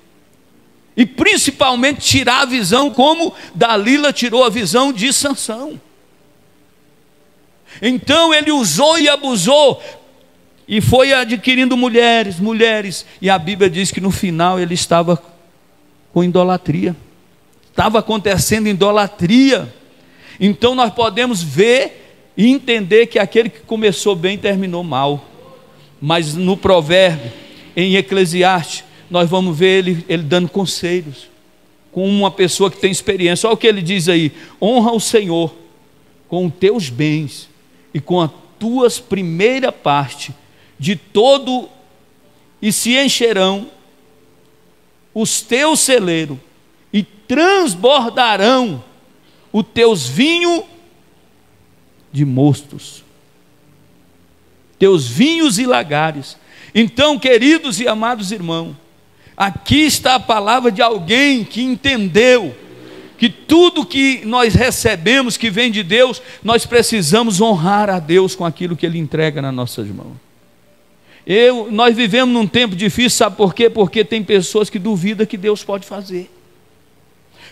E principalmente tirar a visão, como Dalila tirou a visão de Sansão. Então ele usou e abusou, e foi adquirindo mulheres, e a Bíblia diz que no final ele estava com idolatria, estava acontecendo idolatria. Então nós podemos ver e entender que aquele que começou bem terminou mal. Mas no provérbio, em Eclesiastes, nós vamos ver ele dando conselhos, com uma pessoa que tem experiência. Olha o que ele diz aí: honra o Senhor com os teus bens e com a tuas primeira parte de todo, e se encherão os teus celeiros, e transbordarão os teus vinhos de mostos, teus vinhos e lagares. Então, queridos e amados irmãos, aqui está a palavra de alguém que entendeu que tudo que nós recebemos que vem de Deus, nós precisamos honrar a Deus com aquilo que Ele entrega nas nossas mãos. Nós vivemos num tempo difícil, sabe por quê? Porque tem pessoas que duvidam que Deus pode fazer.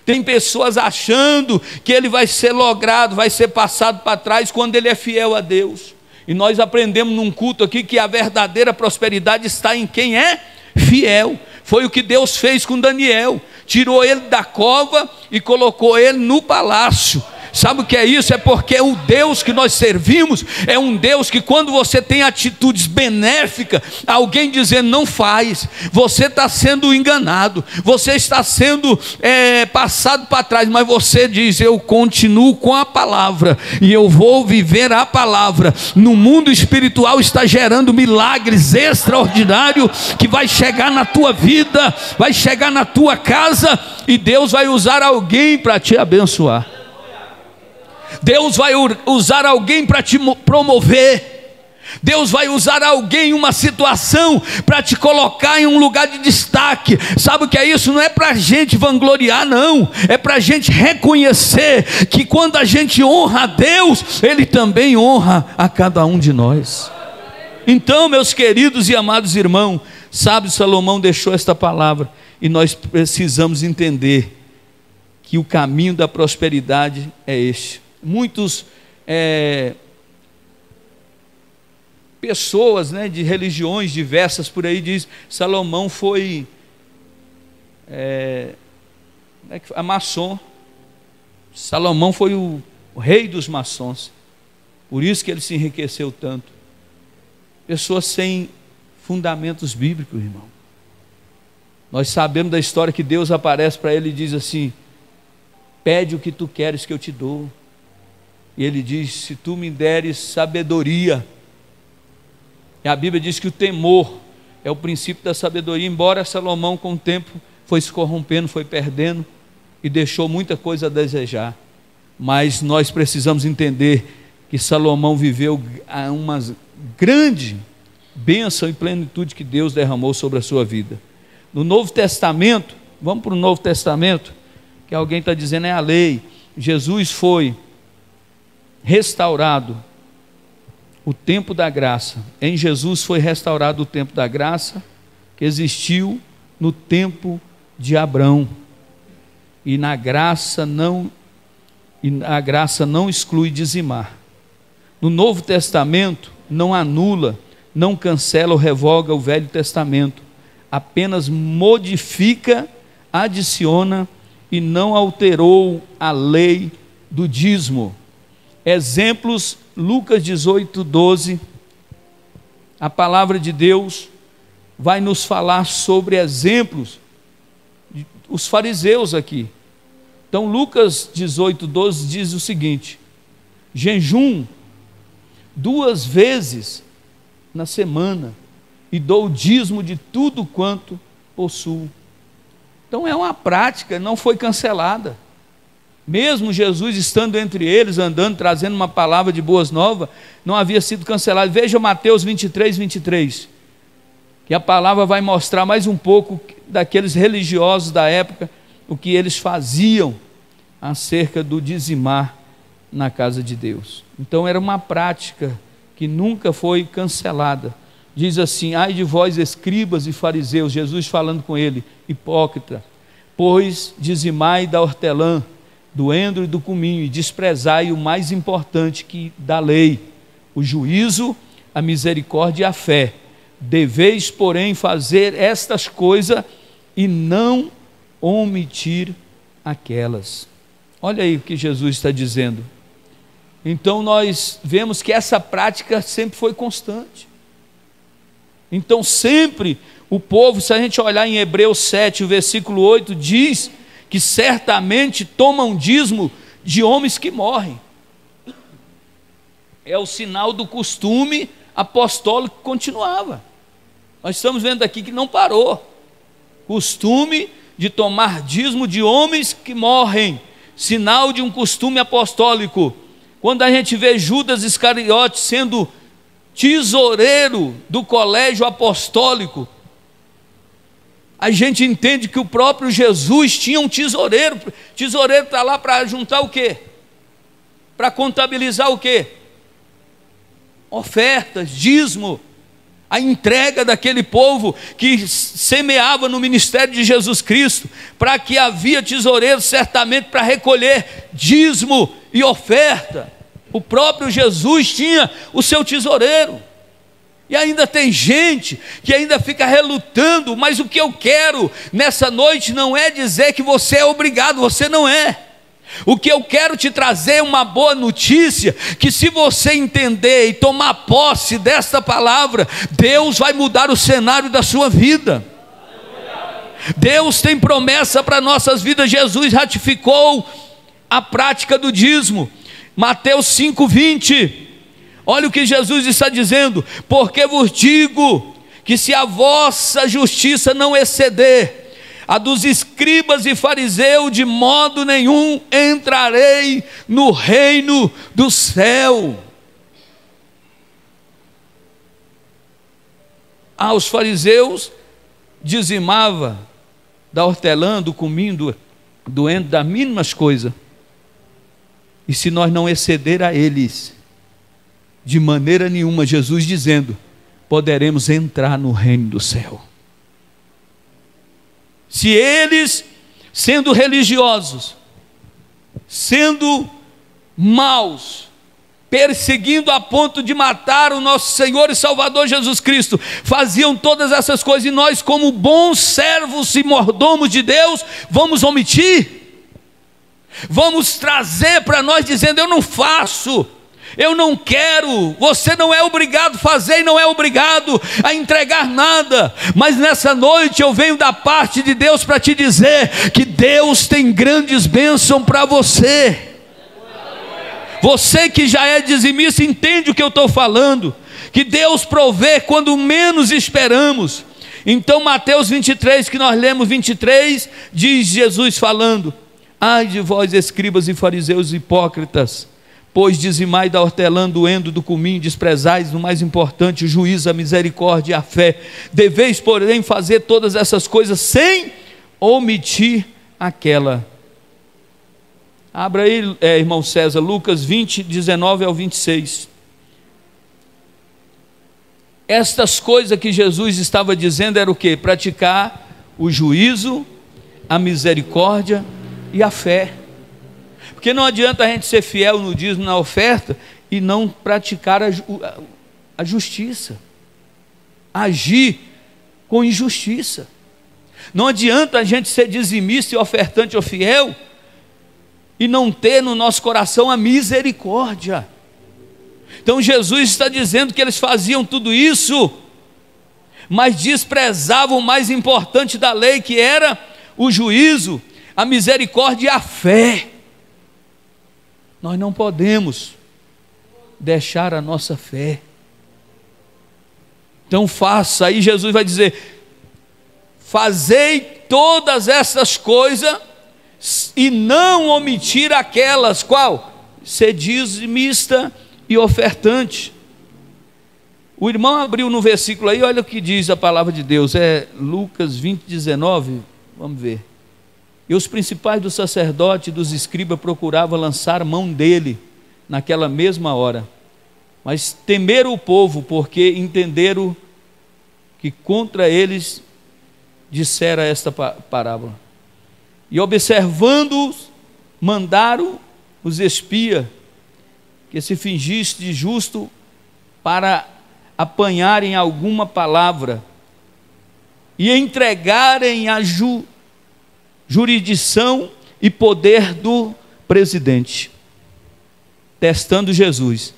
Tem pessoas achando que Ele vai ser logrado, vai ser passado para trás quando Ele é fiel a Deus. E nós aprendemos num culto aqui que a verdadeira prosperidade está em quem é fiel. Foi o que Deus fez com Daniel, tirou ele da cova e colocou ele no palácio. Sabe o que é isso? É porque o Deus que nós servimos é um Deus que, quando você tem atitudes benéficas, alguém dizendo não faz, você está sendo enganado, você está sendo passado para trás, mas você diz: eu continuo com a palavra e eu vou viver a palavra. No mundo espiritual está gerando milagres extraordinários que vai chegar na tua vida, vai chegar na tua casa, e Deus vai usar alguém para te abençoar. Deus vai usar alguém para te promover. Deus vai usar alguém, uma situação, para te colocar em um lugar de destaque. Sabe o que é isso? Não é para a gente vangloriar, não. É para a gente reconhecer que quando a gente honra a Deus, Ele também honra a cada um de nós. Então, meus queridos e amados irmãos, sabe, Salomão deixou esta palavra, e nós precisamos entender que o caminho da prosperidade é este. Muitos pessoas, de religiões diversas por aí diz: Salomão foi maçom. Salomão foi o rei dos maçons, por isso que ele se enriqueceu tanto. Pessoas sem fundamentos bíblicos, irmão. Nós sabemos da história que Deus aparece para ele e diz assim: pede o que tu queres que eu te dou. E ele diz: se tu me deres sabedoria. E a Bíblia diz que o temor é o princípio da sabedoria, embora Salomão com o tempo foi se corrompendo, foi perdendo e deixou muita coisa a desejar. Mas nós precisamos entender que Salomão viveu uma grande bênção e plenitude que Deus derramou sobre a sua vida. No Novo Testamento, vamos para o Novo Testamento, que alguém está dizendo é a lei. Jesus foi restaurado o tempo da graça. Em Jesus foi restaurado o tempo da graça que existiu no tempo de Abrão. E a graça não exclui dizimar. No Novo Testamento não anula, não cancela ou revoga o Velho Testamento, apenas modifica, adiciona e não alterou a lei do dízimo. Exemplos, Lucas 18:12, a palavra de Deus vai nos falar sobre exemplos, os fariseus aqui. Então Lucas 18:12 diz o seguinte: jejum 2 vezes na semana e dou o dízimo de tudo quanto possuo. Então é uma prática, não foi cancelada. Mesmo Jesus estando entre eles, andando, trazendo uma palavra de boas novas, não havia sido cancelado. Veja Mateus 23, que a palavra vai mostrar mais um pouco daqueles religiosos da época, o que eles faziam acerca do dizimar na casa de Deus. Então era uma prática que nunca foi cancelada. Diz assim: ai de vós escribas e fariseus, Jesus falando com ele, hipócrita, pois dizimai da hortelã, do endro e do cominho, e desprezai o mais importante que da lei, o juízo, a misericórdia e a fé. Deveis, porém, fazer estas coisas e não omitir aquelas. Olha aí o que Jesus está dizendo. Então nós vemos que essa prática sempre foi constante. Então sempre o povo, se a gente olhar em Hebreus 7, o versículo 8, diz que certamente tomam dízimo de homens que morrem. É o sinal do costume apostólico que continuava. Nós estamos vendo aqui que não parou. Costume de tomar dízimo de homens que morrem, sinal de um costume apostólico. Quando a gente vê Judas Iscariote sendo tesoureiro do colégio apostólico, a gente entende que o próprio Jesus tinha um tesoureiro. Tesoureiro está lá para juntar o quê? Para contabilizar o quê? Ofertas, dízimo, a entrega daquele povo que semeava no ministério de Jesus Cristo, para que havia tesoureiro certamente para recolher dízimo e oferta. O próprio Jesus tinha o seu tesoureiro. E ainda tem gente que ainda fica relutando, mas o que eu quero nessa noite não é dizer que você é obrigado, você não é. O que eu quero te trazer é uma boa notícia, que se você entender e tomar posse desta palavra, Deus vai mudar o cenário da sua vida. Deus tem promessa para nossas vidas. Jesus ratificou a prática do dízimo. Mateus 5:20, olha o que Jesus está dizendo: porque vos digo que se a vossa justiça não exceder a dos escribas e fariseus, de modo nenhum entrarei no reino do céu. Os fariseus dizimavam da hortelã, do cominho, do endro, das mínimas coisas. E se nós não exceder a eles, de maneira nenhuma, Jesus dizendo, poderemos entrar no reino do céu. Se eles, sendo religiosos, sendo maus, perseguindo a ponto de matar o nosso Senhor e Salvador Jesus Cristo, faziam todas essas coisas, e nós, como bons servos e mordomos de Deus, vamos omitir? Vamos trazer para nós dizendo, eu não faço, eu não quero. Você não é obrigado a fazer e não é obrigado a entregar nada. Mas nessa noite eu venho da parte de Deus para te dizer que Deus tem grandes bênçãos para você. Você que já é dizimista, entende o que eu estou falando, que Deus provê quando menos esperamos. Então Mateus 23, que nós lemos 23, diz Jesus falando: ai de vós, escribas e fariseus hipócritas, pois dizimai da hortelã, do endo, do cominho, desprezais o mais importante, o juízo, a misericórdia e a fé. Deveis, porém, fazer todas essas coisas sem omitir aquela. Abra aí, irmão César, Lucas 20, 19 ao 26. Estas coisas que Jesus estava dizendo era o quê? Praticar o juízo, a misericórdia e a fé. Porque não adianta a gente ser fiel no dízimo, na oferta, e não praticar a justiça, agir com injustiça. Não adianta a gente ser dizimista e ofertante ou fiel e não ter no nosso coração a misericórdia. Então Jesus está dizendo que eles faziam tudo isso, mas desprezavam o mais importante da lei, que era o juízo, a misericórdia e a fé. Nós não podemos deixar a nossa fé. Então faça, aí Jesus vai dizer: fazei todas essas coisas e não omitir aquelas. Qual? Ser dizimista e ofertante. O irmão abriu no versículo aí, olha o que diz a palavra de Deus, é Lucas 20, 19, vamos ver. E os principais dos sacerdotes e dos escribas procuravam lançar mão dele naquela mesma hora, mas temeram o povo, porque entenderam que contra eles dissera esta parábola. E observando-os, mandaram os espias que se fingisse de justo para apanharem alguma palavra e entregarem a jurisdição e poder do presidente, testando Jesus.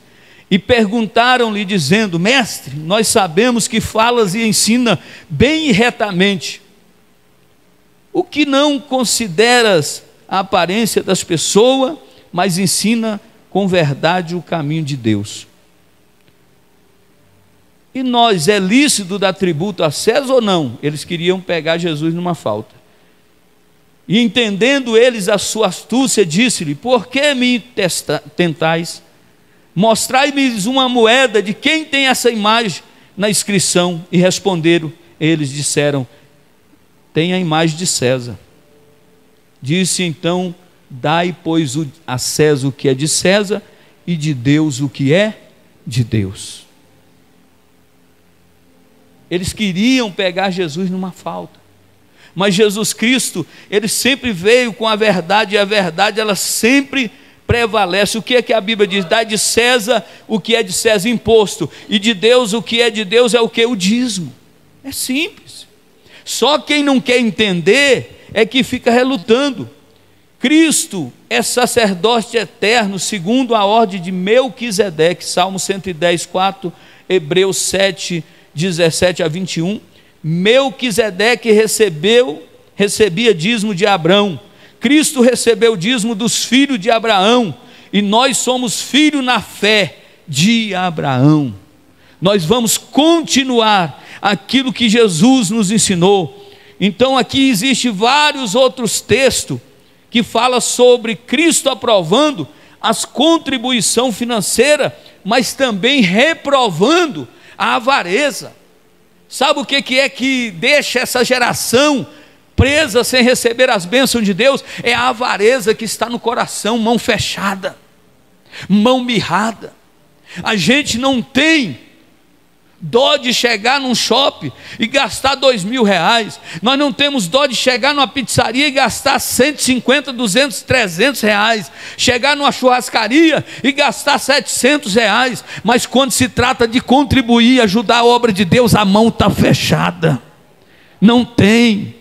E perguntaram-lhe dizendo: mestre, nós sabemos que falas e ensina bem e retamente. O que não consideras a aparência das pessoas, mas ensina com verdade o caminho de Deus. E nós, é lícito dar tributo a César ou não? Eles queriam pegar Jesus numa falta. E entendendo eles a sua astúcia, disse-lhe: por que me tentais? Mostrai-me uma moeda de quem tem essa imagem na inscrição. E responderam, eles disseram: tem a imagem de César. Disse então: dai, pois, a César o que é de César, e de Deus o que é de Deus. Eles queriam pegar Jesus numa falta, mas Jesus Cristo, ele sempre veio com a verdade, e a verdade ela sempre prevalece. O que é que a Bíblia diz? Dai de César o que é de César, imposto, e de Deus o que é de Deus é o que? O dízimo. É simples. Só quem não quer entender é que fica relutando. Cristo é sacerdote eterno, segundo a ordem de Melquisedeque, Salmo 110, 4, Hebreus 7, 17 a 21. Melquisedeque recebia dízimo de Abraão. Cristo recebeu o dízimo dos filhos de Abraão, e nós somos filhos na fé de Abraão. Nós vamos continuar aquilo que Jesus nos ensinou. Então aqui existe vários outros textos que fala sobre Cristo aprovando as contribuição financeira, mas também reprovando a avareza. Sabe o que é que deixa essa geração presa sem receber as bênçãos de Deus? É a avareza que está no coração, mão fechada, mão mirrada. A gente não tem dó de chegar num shopping e gastar R$2.000. Nós não temos dó de chegar numa pizzaria e gastar 150, 200, 300 reais. Chegar numa churrascaria e gastar R$700. Mas quando se trata de contribuir, ajudar a obra de Deus, a mão está fechada. Não tenho.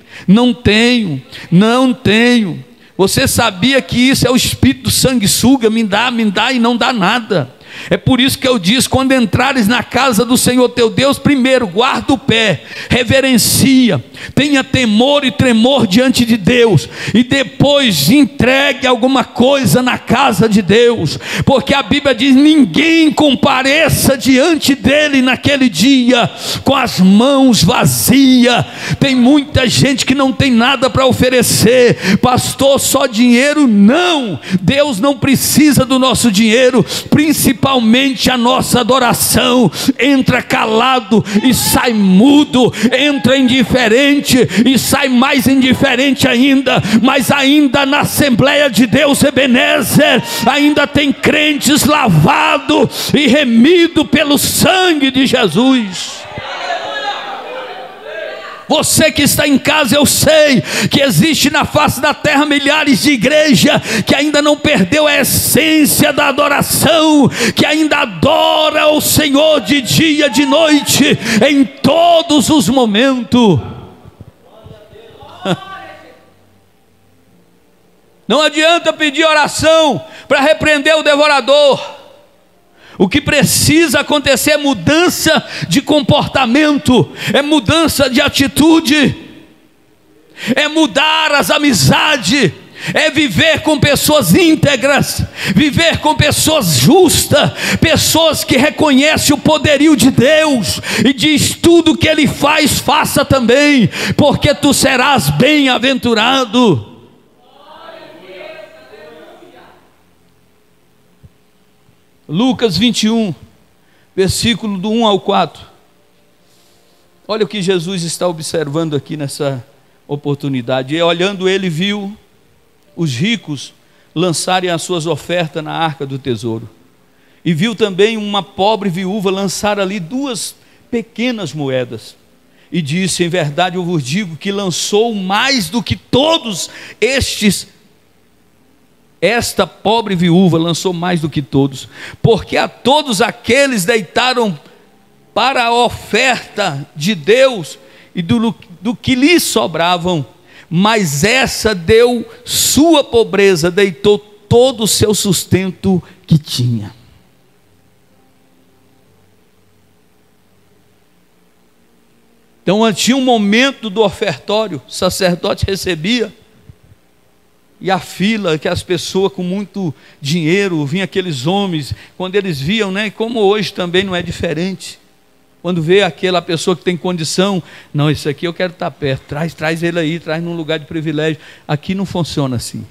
Você sabia que isso é o espírito do sanguessuga? Me dá e não dá nada. É por isso que eu disse: quando entrares na casa do Senhor teu Deus, primeiro guarda o pé, reverencia, tenha temor e tremor diante de Deus, e depois entregue alguma coisa na casa de Deus, porque a Bíblia diz: ninguém compareça diante dele naquele dia com as mãos vazias. Tem muita gente que não tem nada para oferecer. Pastor, só dinheiro? Não, Deus não precisa do nosso dinheiro, principalmente a nossa adoração. Entra calado e sai mudo, entra indiferente e sai mais indiferente ainda. Mas ainda na Assembleia de Deus Ebenezer, ainda tem crentes lavados e remidos pelo sangue de Jesus. Você que está em casa, eu sei que existe na face da terra milhares de igrejas que ainda não perdeu a essência da adoração, que ainda adora o Senhor de dia, de noite, em todos os momentos. Não adianta pedir oração para repreender o devorador. O que precisa acontecer é mudança de comportamento, é mudança de atitude, é mudar as amizades, é viver com pessoas íntegras, viver com pessoas justas, pessoas que reconhecem o poderio de Deus e diz: tudo que Ele faz, faça também, porque tu serás bem-aventurado. Lucas 21, versículo do 1 ao 4. Olha o que Jesus está observando aqui nessa oportunidade. E olhando ele, viu os ricos lançarem as suas ofertas na arca do tesouro. E viu também uma pobre viúva lançar ali 2 pequenas moedas. E disse: em verdade eu vos digo que lançou mais do que todos estes. Esta pobre viúva lançou mais do que todos, porque a todos aqueles deitaram para a oferta de Deus e do que lhe sobravam, mas essa deu sua pobreza, deitou todo o seu sustento que tinha. Então tinha um momento do ofertório, o sacerdote recebia, e a fila, que as pessoas com muito dinheiro, vinham aqueles homens, quando eles viam, né, como hoje também não é diferente, quando vê aquela pessoa que tem condição, não, esse aqui eu quero estar perto, traz ele aí, traz num lugar de privilégio. Aqui não funciona assim,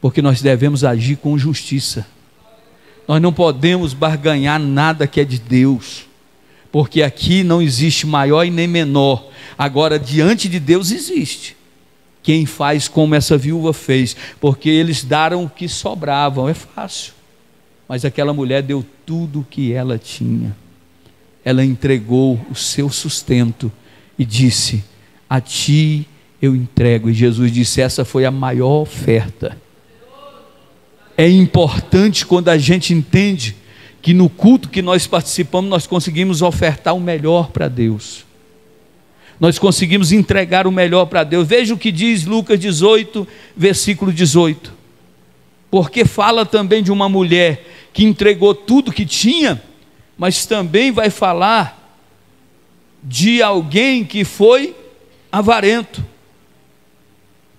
porque nós devemos agir com justiça, nós não podemos barganhar nada que é de Deus, porque aqui não existe maior e nem menor. Agora diante de Deus existe quem faz como essa viúva fez, porque eles deram o que sobravam. É fácil, mas aquela mulher deu tudo o que ela tinha. Ela entregou o seu sustento e disse: a ti eu entrego. E Jesus disse: essa foi a maior oferta. É importante quando a gente entende que no culto que nós participamos, nós conseguimos ofertar o melhor para Deus, nós conseguimos entregar o melhor para Deus. Veja o que diz Lucas 18, versículo 18, porque fala também de uma mulher que entregou tudo que tinha, mas também vai falar de alguém que foi avarento.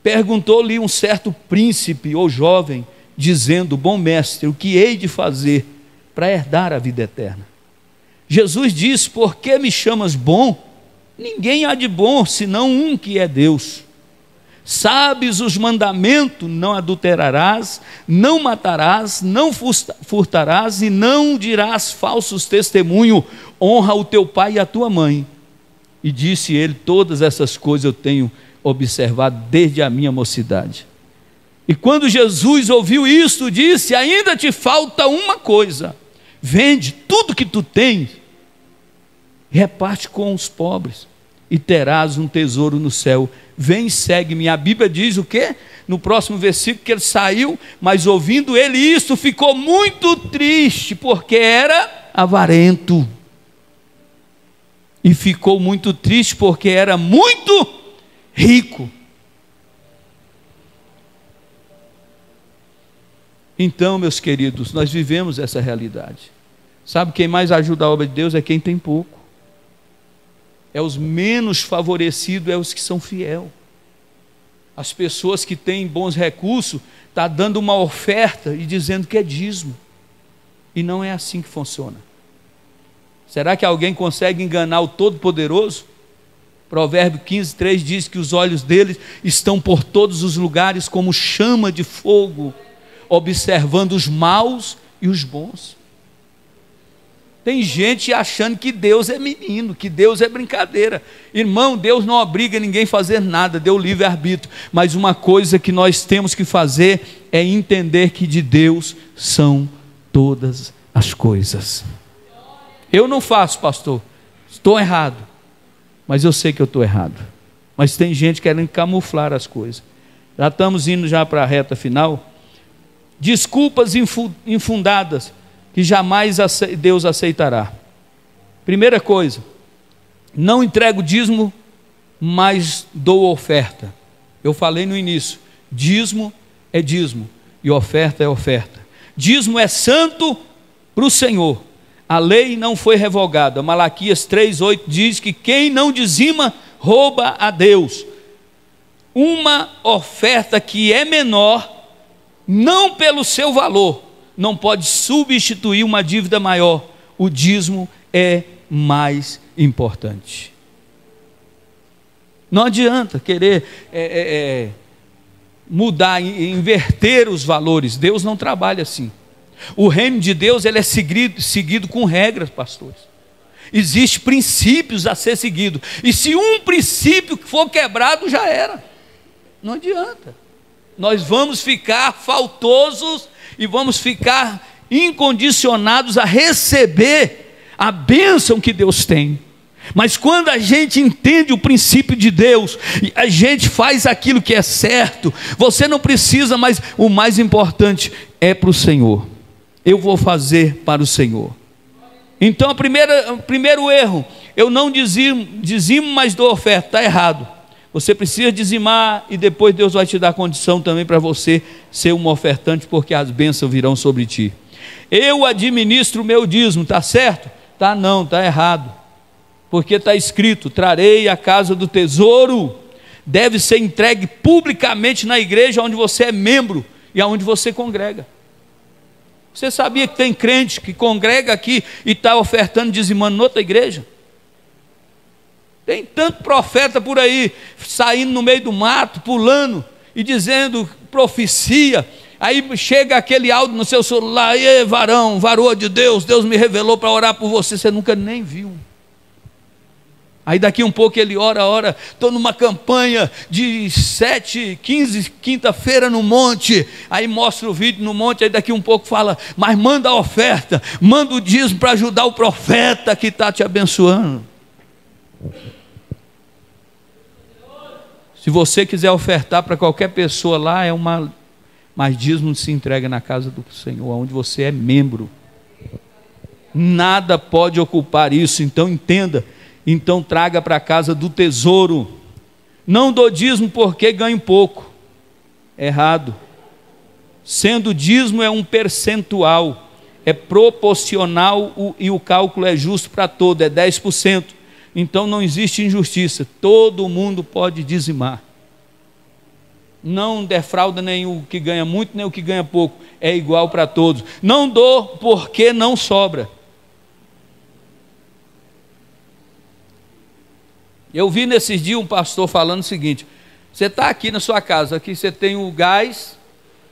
Perguntou-lhe um certo príncipe ou jovem, dizendo: bom mestre, o que hei de fazer para herdar a vida eterna? Jesus disse: por que me chamas bom? Ninguém há de bom, senão um que é Deus. Sabes os mandamentos: não adulterarás, não matarás, não furtarás e não dirás falsos testemunhos, honra o teu pai e a tua mãe. E disse ele: todas essas coisas eu tenho observado desde a minha mocidade. E quando Jesus ouviu isto, disse: ainda te falta uma coisa, vende tudo que tu tens, reparte com os pobres, e terás um tesouro no céu. Vem e segue-me. A Bíblia diz o quê? No próximo versículo, que ele saiu, mas ouvindo ele isso, ficou muito triste, porque era avarento. E ficou muito triste porque era muito rico. Então, meus queridos, nós vivemos essa realidade. Sabe, quem mais ajuda a obra de Deus é quem tem pouco. É os menos favorecidos, é os que são fiéis. As pessoas que têm bons recursos, estão dando uma oferta e dizendo que é dízimo. E não é assim que funciona. Será que alguém consegue enganar o Todo-Poderoso? Provérbio 15:3 diz que os olhos dele estão por todos os lugares como chama de fogo, observando os maus e os bons. Tem gente achando que Deus é menino, que Deus é brincadeira. Irmão, Deus não obriga ninguém a fazer nada, deu livre-arbítrio. Mas uma coisa que nós temos que fazer é entender que de Deus são todas as coisas. Eu não faço, pastor, estou errado, mas eu sei que eu estou errado. Mas tem gente querendo camuflar as coisas. Já estamos indo já para a reta final. Desculpas infundadas que jamais Deus aceitará. Primeira coisa, não entrego dízimo, mas dou oferta. Eu falei no início, dízimo é dízimo e oferta é oferta. Dízimo é santo para o Senhor. A lei não foi revogada. Malaquias 3:8 diz que quem não dizima rouba a Deus. Uma oferta que é menor, não pelo seu valor, não pode substituir uma dívida maior. O dízimo é mais importante. Não adianta querer mudar, inverter os valores. Deus não trabalha assim. O reino de Deus ele é seguido com regras, pastores. Existem princípios a ser seguido. E se um princípio for quebrado, já era. Não adianta. Nós vamos ficar faltosos e vamos ficar incondicionados a receber a bênção que Deus tem. Mas quando a gente entende o princípio de Deus, a gente faz aquilo que é certo, você não precisa, mas o mais importante é para o Senhor. Eu vou fazer para o Senhor. Então, o primeiro erro, eu não dizimo, mas dou oferta, está errado. Você precisa dizimar e depois Deus vai te dar condição também para você ser um ofertante, porque as bênçãos virão sobre ti. Eu administro o meu dízimo, está certo? Tá não, está errado. Porque está escrito, trarei a casa do tesouro, deve ser entregue publicamente na igreja onde você é membro e aonde você congrega. Você sabia que tem crente que congrega aqui e está ofertando, dizimando em outra igreja? Tem tanto profeta por aí, saindo no meio do mato, pulando e dizendo profecia. Aí chega aquele áudio no seu celular, e varão, varoa de Deus, Deus me revelou para orar por você, você nunca nem viu. Aí daqui um pouco ele ora, estou numa campanha de 7, 15, quinta-feira no monte, aí mostra o vídeo no monte, aí daqui um pouco fala, mas manda a oferta, manda o dízimo para ajudar o profeta que está te abençoando. Se você quiser ofertar para qualquer pessoa lá, mas dízimo se entrega na casa do Senhor, onde você é membro. Nada pode ocupar isso, então entenda. Então traga para a casa do tesouro. Não dou dízimo porque ganho pouco. Errado. Sendo dízimo é um percentual, é proporcional e o cálculo é justo para todo, é 10%. Então não existe injustiça, todo mundo pode dizimar. Não defrauda nem o que ganha muito, nem o que ganha pouco, é igual para todos. Não dou porque não sobra. Eu vi nesses dias um pastor falando o seguinte: você está aqui na sua casa, aqui você tem o gás,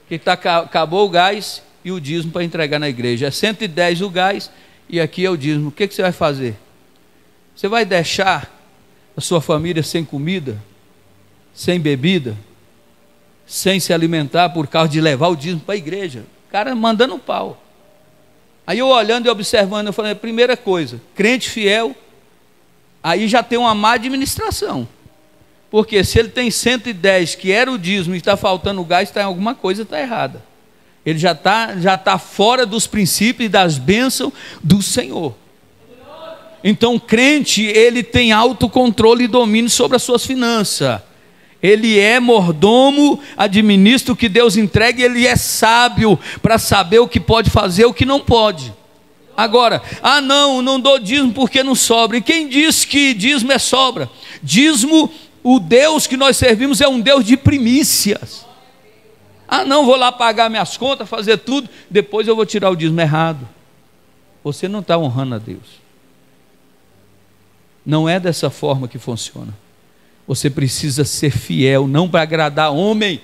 que acabou o gás e o dízimo para entregar na igreja, é 110 o gás e aqui é o dízimo. O que você vai fazer? Você vai deixar a sua família sem comida, sem bebida, sem se alimentar por causa de levar o dízimo para a igreja? O cara mandando um pau. Aí eu olhando e observando, eu falei, primeira coisa, crente fiel, aí já tem uma má administração. Porque se ele tem 110, que era o dízimo, e está faltando o gás, alguma coisa está errada. Ele já tá fora dos princípios e das bênçãos do Senhor. Então o crente, ele tem autocontrole e domínio sobre as suas finanças. Ele é mordomo, administra o que Deus entrega, e ele é sábio para saber o que pode fazer e o que não pode. Agora, não dou dízimo porque não sobra. E quem diz que dízimo é sobra? Dízimo, o Deus que nós servimos é um Deus de primícias. Não, vou lá pagar minhas contas, fazer tudo, depois eu vou tirar o dízimo. Errado. Você não está honrando a Deus. Não é dessa forma que funciona. Você precisa ser fiel, não para agradar homem,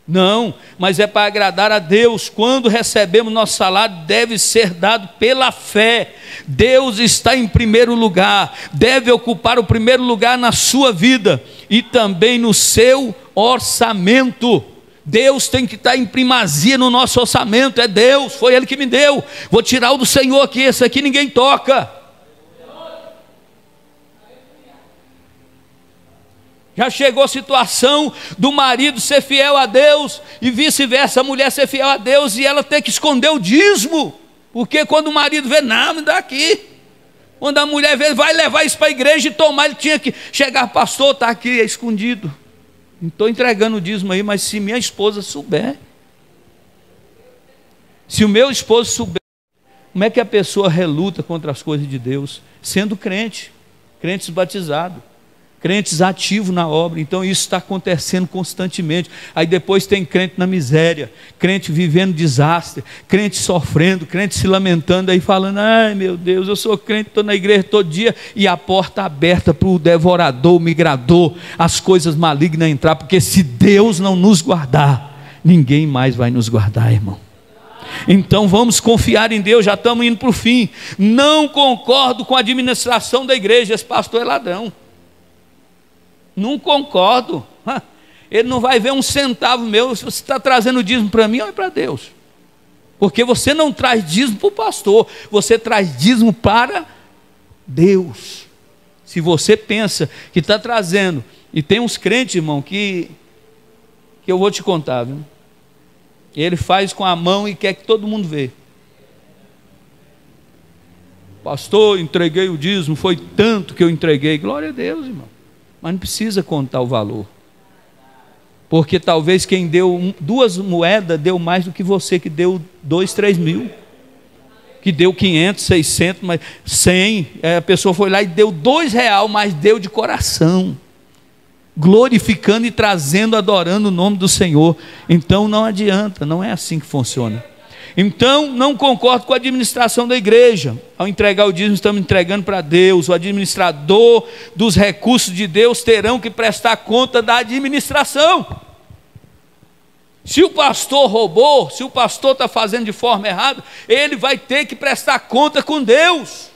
não, mas é para agradar a Deus. Quando recebemos nosso salário, deve ser dado pela fé. Deus está em primeiro lugar, deve ocupar o primeiro lugar na sua vida e também no seu orçamento. Deus tem que estar em primazia no nosso orçamento. É Deus, foi Ele que me deu. Vou tirar o do Senhor aqui, esse aqui ninguém toca. Já chegou a situação do marido ser fiel a Deus e vice-versa, a mulher ser fiel a Deus e ela ter que esconder o dízimo, porque quando o marido vê, não, me dá aqui. Quando a mulher vê, vai levar isso para a igreja e tomar, ele tinha que chegar, pastor, está aqui, é escondido. Não estou entregando o dízimo aí, mas se minha esposa souber, se o meu esposo souber, como é que a pessoa reluta contra as coisas de Deus? Sendo crente, crentes batizados, crentes ativos na obra. Então isso está acontecendo constantemente. Aí depois tem crente na miséria, crente vivendo desastre, crente sofrendo, crente se lamentando aí falando, ai meu Deus, eu sou crente, estou na igreja todo dia, e a porta aberta para o devorador, o migrador, as coisas malignas entrar, porque se Deus não nos guardar, ninguém mais vai nos guardar, irmão. Então vamos confiar em Deus. Já estamos indo para o fim. Não concordo com a administração da igreja, esse pastor é ladrão. Não concordo. Ele não vai ver um centavo meu. Se você está trazendo dízimo para mim, ou é para Deus? Porque você não traz dízimo para o pastor, você traz dízimo para Deus. Se você pensa que está trazendo, e tem uns crentes, irmão, que eu vou te contar, viu? Ele faz com a mão e quer que todo mundo vê. Pastor, entreguei o dízimo, foi tanto que eu entreguei. Glória a Deus, irmão. Mas não precisa contar o valor, porque talvez quem deu 2 moedas deu mais do que você que deu 2, 3 mil, que deu 500, 600, mas 100, a pessoa foi lá e deu R$2, mas deu de coração, glorificando e trazendo, adorando o nome do Senhor. Então não adianta, não é assim que funciona. Então não concordo com a administração da igreja. Ao entregar o dízimo, estamos entregando para Deus. O administrador dos recursos de Deus terão que prestar conta da administração. Se o pastor roubou, se o pastor está fazendo de forma errada, ele vai ter que prestar conta com Deus.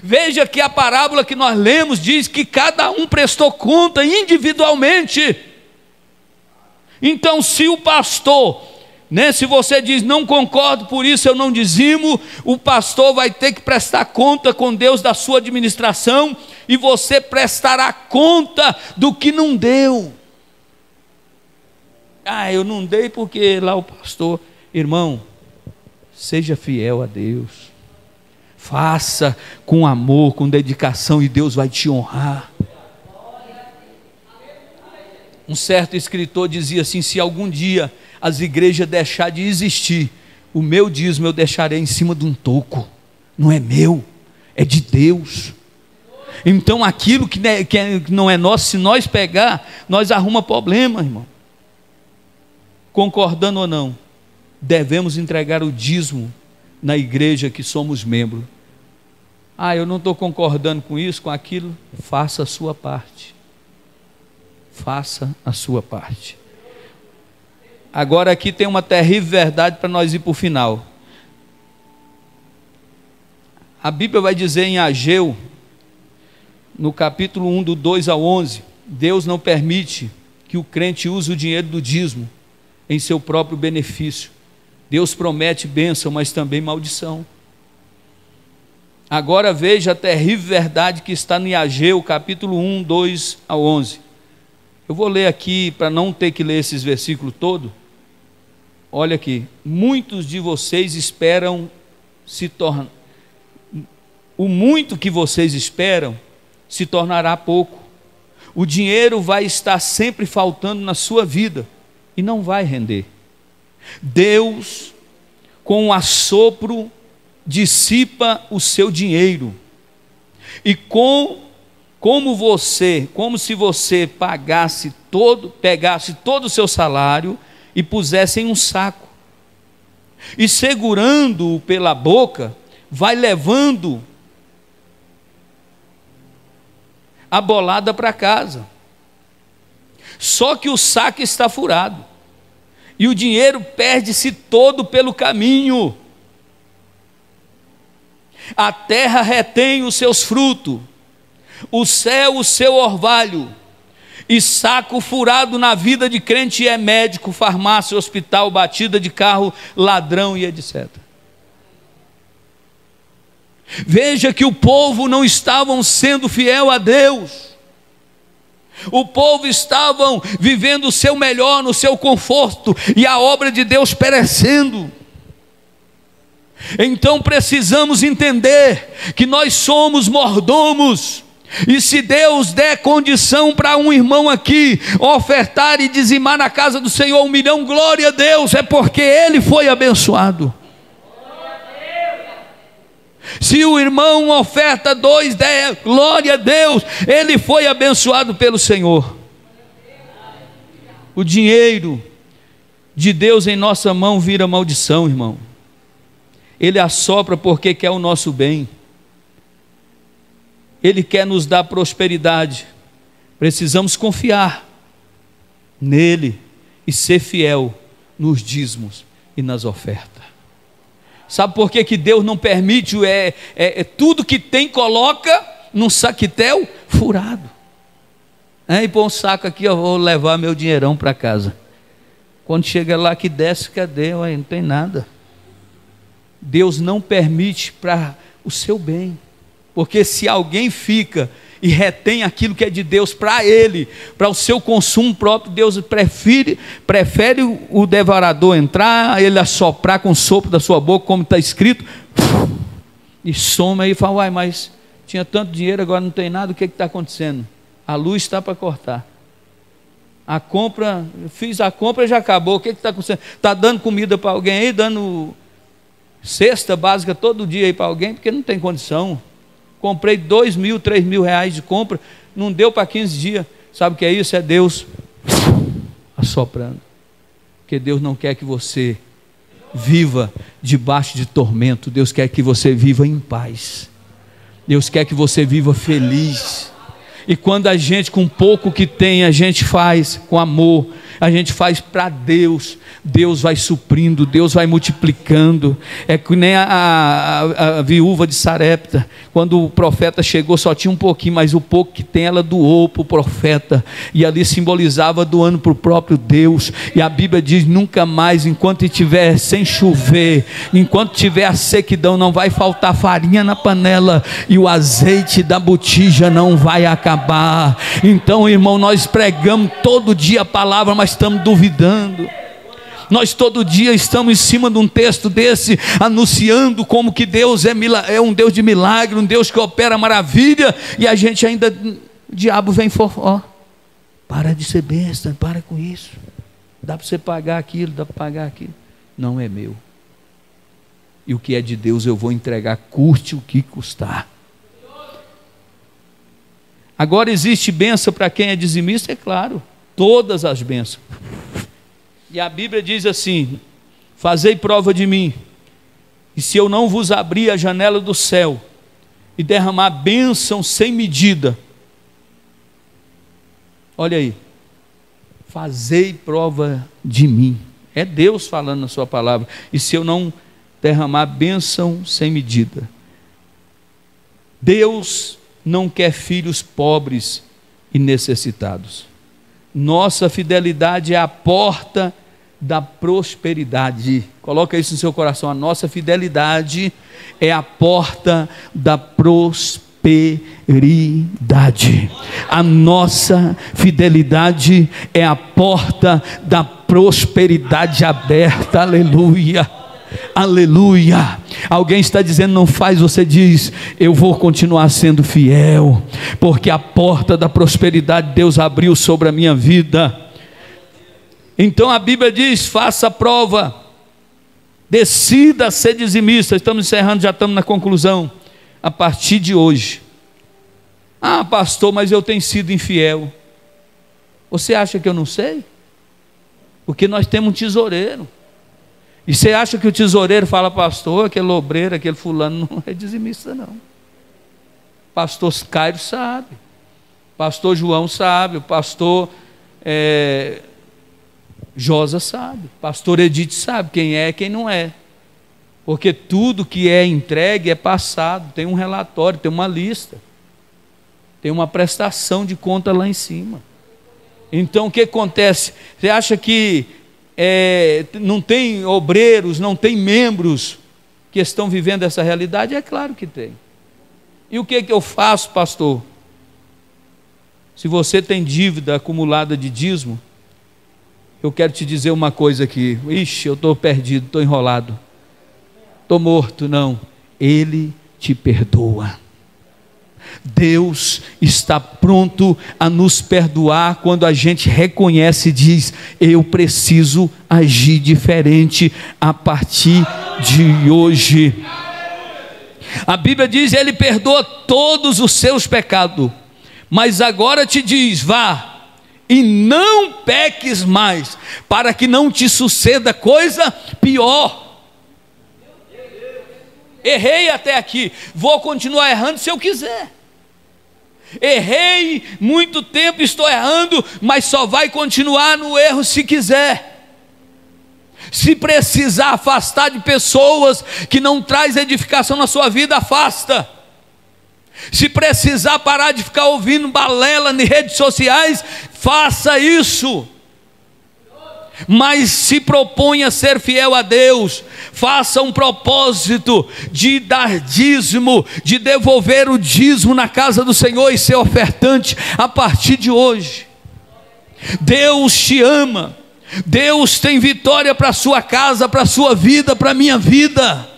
Veja que a parábola que nós lemos diz que cada um prestou conta individualmente. Então se o pastor, se você diz, não concordo, por isso eu não dizimo, o pastor vai ter que prestar conta com Deus da sua administração, e você prestará conta do que não deu. Eu não dei porque lá o pastor. Irmão, seja fiel a Deus, faça com amor, com dedicação, e Deus vai te honrar. Um certo escritor dizia assim, se algum dia as igrejas deixar de existir, o meu dízimo eu deixarei em cima de um toco. Não é meu, é de Deus. Então aquilo que não é nosso, se nós pegar, nós arruma problema, irmão. Concordando ou não, devemos entregar o dízimo na igreja que somos membros. Eu não estou concordando com isso, com aquilo. Faça a sua parte. Faça a sua parte. Agora aqui tem uma terrível verdade para nós ir para o final. A Bíblia vai dizer em Ageu, no capítulo 1, do 2 ao 11, Deus não permite que o crente use o dinheiro do dízimo em seu próprio benefício. Deus promete bênção, mas também maldição. Agora veja a terrível verdade que está em Ageu, capítulo 1, 2 ao 11. Eu vou ler aqui, para não ter que ler esses versículos todos. Olha aqui, muitos de vocês esperam se tornar, o muito que vocês esperam se tornará pouco, o dinheiro vai estar sempre faltando na sua vida e não vai render. Deus, com o assopro, dissipa o seu dinheiro. E como se você pegasse todo o seu salário e pusesse em um saco, e segurando-o pela boca, vai levando a bolada para casa. Só que o saco está furado e o dinheiro perde-se todo pelo caminho. A terra retém os seus frutos, o céu o seu orvalho, e saco furado na vida de crente é médico, farmácia, hospital, batida de carro, ladrão e etc. Veja que o povo não estavam sendo fiel a Deus. O povo estavam vivendo o seu melhor no seu conforto e a obra de Deus perecendo. Então precisamos entender que nós somos mordomos. E se Deus der condição para um irmão aqui ofertar e dizimar na casa do Senhor 1 milhão, glória a Deus, é porque ele foi abençoado. Se o irmão oferta 2, 10, glória a Deus, ele foi abençoado pelo Senhor. O dinheiro de Deus em nossa mão vira maldição, irmão. Ele assopra porque quer o nosso bem. Ele quer nos dar prosperidade. Precisamos confiar nele e ser fiel nos dízimos e nas ofertas. Sabe por que Deus não permite tudo que tem coloca num saquetel furado? E põe um saco aqui, eu vou levar meu dinheirão para casa. Quando chega lá que desce, cadê? Não tem nada. Deus não permite para o seu bem. Porque se alguém fica e retém aquilo que é de Deus para ele, para o seu consumo próprio, Deus prefere o devorador entrar, ele assoprar com o sopro da sua boca, como está escrito, e soma e fala, uai, mas tinha tanto dinheiro, agora não tem nada, o que está acontecendo? A luz está para cortar. A compra, fiz a compra e já acabou, o que está acontecendo? Está dando comida para alguém aí, dando cesta básica todo dia aí para alguém, porque não tem condição. Comprei 2 mil, 3 mil reais de compra, não deu para 15 dias. Sabe o que é isso? É Deus assoprando. Porque Deus não quer que você viva debaixo de tormento. Deus quer que você viva em paz. Deus quer que você viva feliz. E quando a gente, com pouco que tem, a gente faz com amor, a gente faz para Deus, Deus vai suprindo, Deus vai multiplicando. É que nem a viúva de Sarepta, quando o profeta chegou só tinha um pouquinho, mas o pouco que tem ela doou para o profeta, e ali simbolizava doando para o próprio Deus. E a Bíblia diz, nunca mais, enquanto estiver sem chover, enquanto tiver a sequidão, não vai faltar farinha na panela, e o azeite da botija não vai acabar. Então, irmão, nós pregamos todo dia a palavra, mas estamos duvidando. Nós todo dia estamos em cima de um texto desse, anunciando como que Deus é um Deus de milagre, um Deus que opera maravilha, e a gente ainda, o diabo vem para de ser besta, para com isso, dá para você pagar aquilo, dá para pagar aquilo. Não é meu, e o que é de Deus eu vou entregar, custe o que custar. Agora existe bênção para quem é dizimista? É claro, todas as bênçãos. E a Bíblia diz assim, fazei prova de mim, e se eu não vos abrir a janela do céu, e derramar bênção sem medida, olha aí, fazei prova de mim, é Deus falando na sua palavra, e se eu não derramar bênção sem medida, Deus não quer filhos pobres e necessitados. Nossa fidelidade é a porta da prosperidade. Coloca isso no seu coração. A nossa fidelidade é a porta da prosperidade. A nossa fidelidade é a porta da prosperidade aberta. Aleluia. Aleluia. Alguém está dizendo não faz, você diz: eu vou continuar sendo fiel, porque a porta da prosperidade Deus abriu sobre a minha vida. Então a Bíblia diz: faça a prova, decida ser dizimista. Estamos encerrando, já estamos na conclusão. A partir de hoje, pastor, mas eu tenho sido infiel. Você acha que eu não sei? Porque nós temos um tesoureiro. E você acha que o tesoureiro fala: pastor, aquele obreiro, aquele fulano não é dizimista não. Pastor Cairo sabe, pastor João sabe, o pastor Josa sabe, pastor Edith sabe quem é e quem não é. Porque tudo que é entregue é passado, tem um relatório, tem uma lista, tem uma prestação de conta lá em cima. Então o que acontece? Você acha que não tem obreiros, não tem membros que estão vivendo essa realidade? É claro que tem. E o que eu faço, pastor? Se você tem dívida acumulada de dízimo, eu quero te dizer uma coisa aqui. Ixi, eu estou perdido, estou enrolado, estou morto. Não, Ele te perdoa. Deus está pronto a nos perdoar quando a gente reconhece e diz: eu preciso agir diferente a partir de hoje. A Bíblia diz: Ele perdoa todos os seus pecados, mas agora te diz: vá e não peques mais, para que não te suceda coisa pior. Errei até aqui, vou continuar errando se eu quiser. Errei muito tempo, estou errando, mas só vai continuar no erro se quiser. Se precisar afastar de pessoas que não traz edificação na sua vida, afasta. Se precisar parar de ficar ouvindo balela em redes sociais, faça isso. Mas se proponha a ser fiel a Deus, faça um propósito de dar dízimo, de devolver o dízimo na casa do Senhor e ser ofertante a partir de hoje. Deus te ama, Deus tem vitória para a sua casa, para a sua vida, para a minha vida.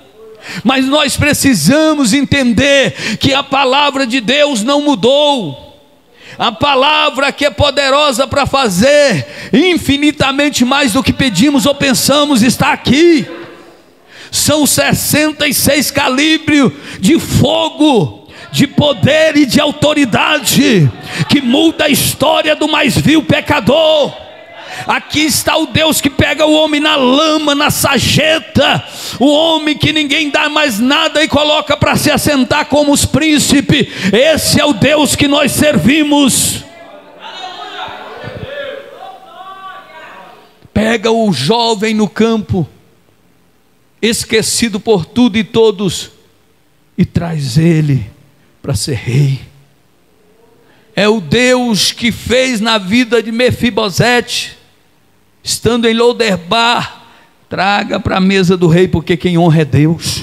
Mas nós precisamos entender que a palavra de Deus não mudou. A palavra que é poderosa para fazer infinitamente mais do que pedimos ou pensamos está aqui. São 66 calibres de fogo, de poder e de autoridade, que muda a história do mais vil pecador. Aqui está o Deus que pega o homem na lama, na sarjeta, o homem que ninguém dá mais nada e coloca para se assentar como os príncipes. Esse é o Deus que nós servimos. Pega o jovem no campo, esquecido por tudo e todos, e traz ele para ser rei. É o Deus que fez na vida de Mefibosete, estando em Lodebar: traga para a mesa do rei, porque quem honra é Deus.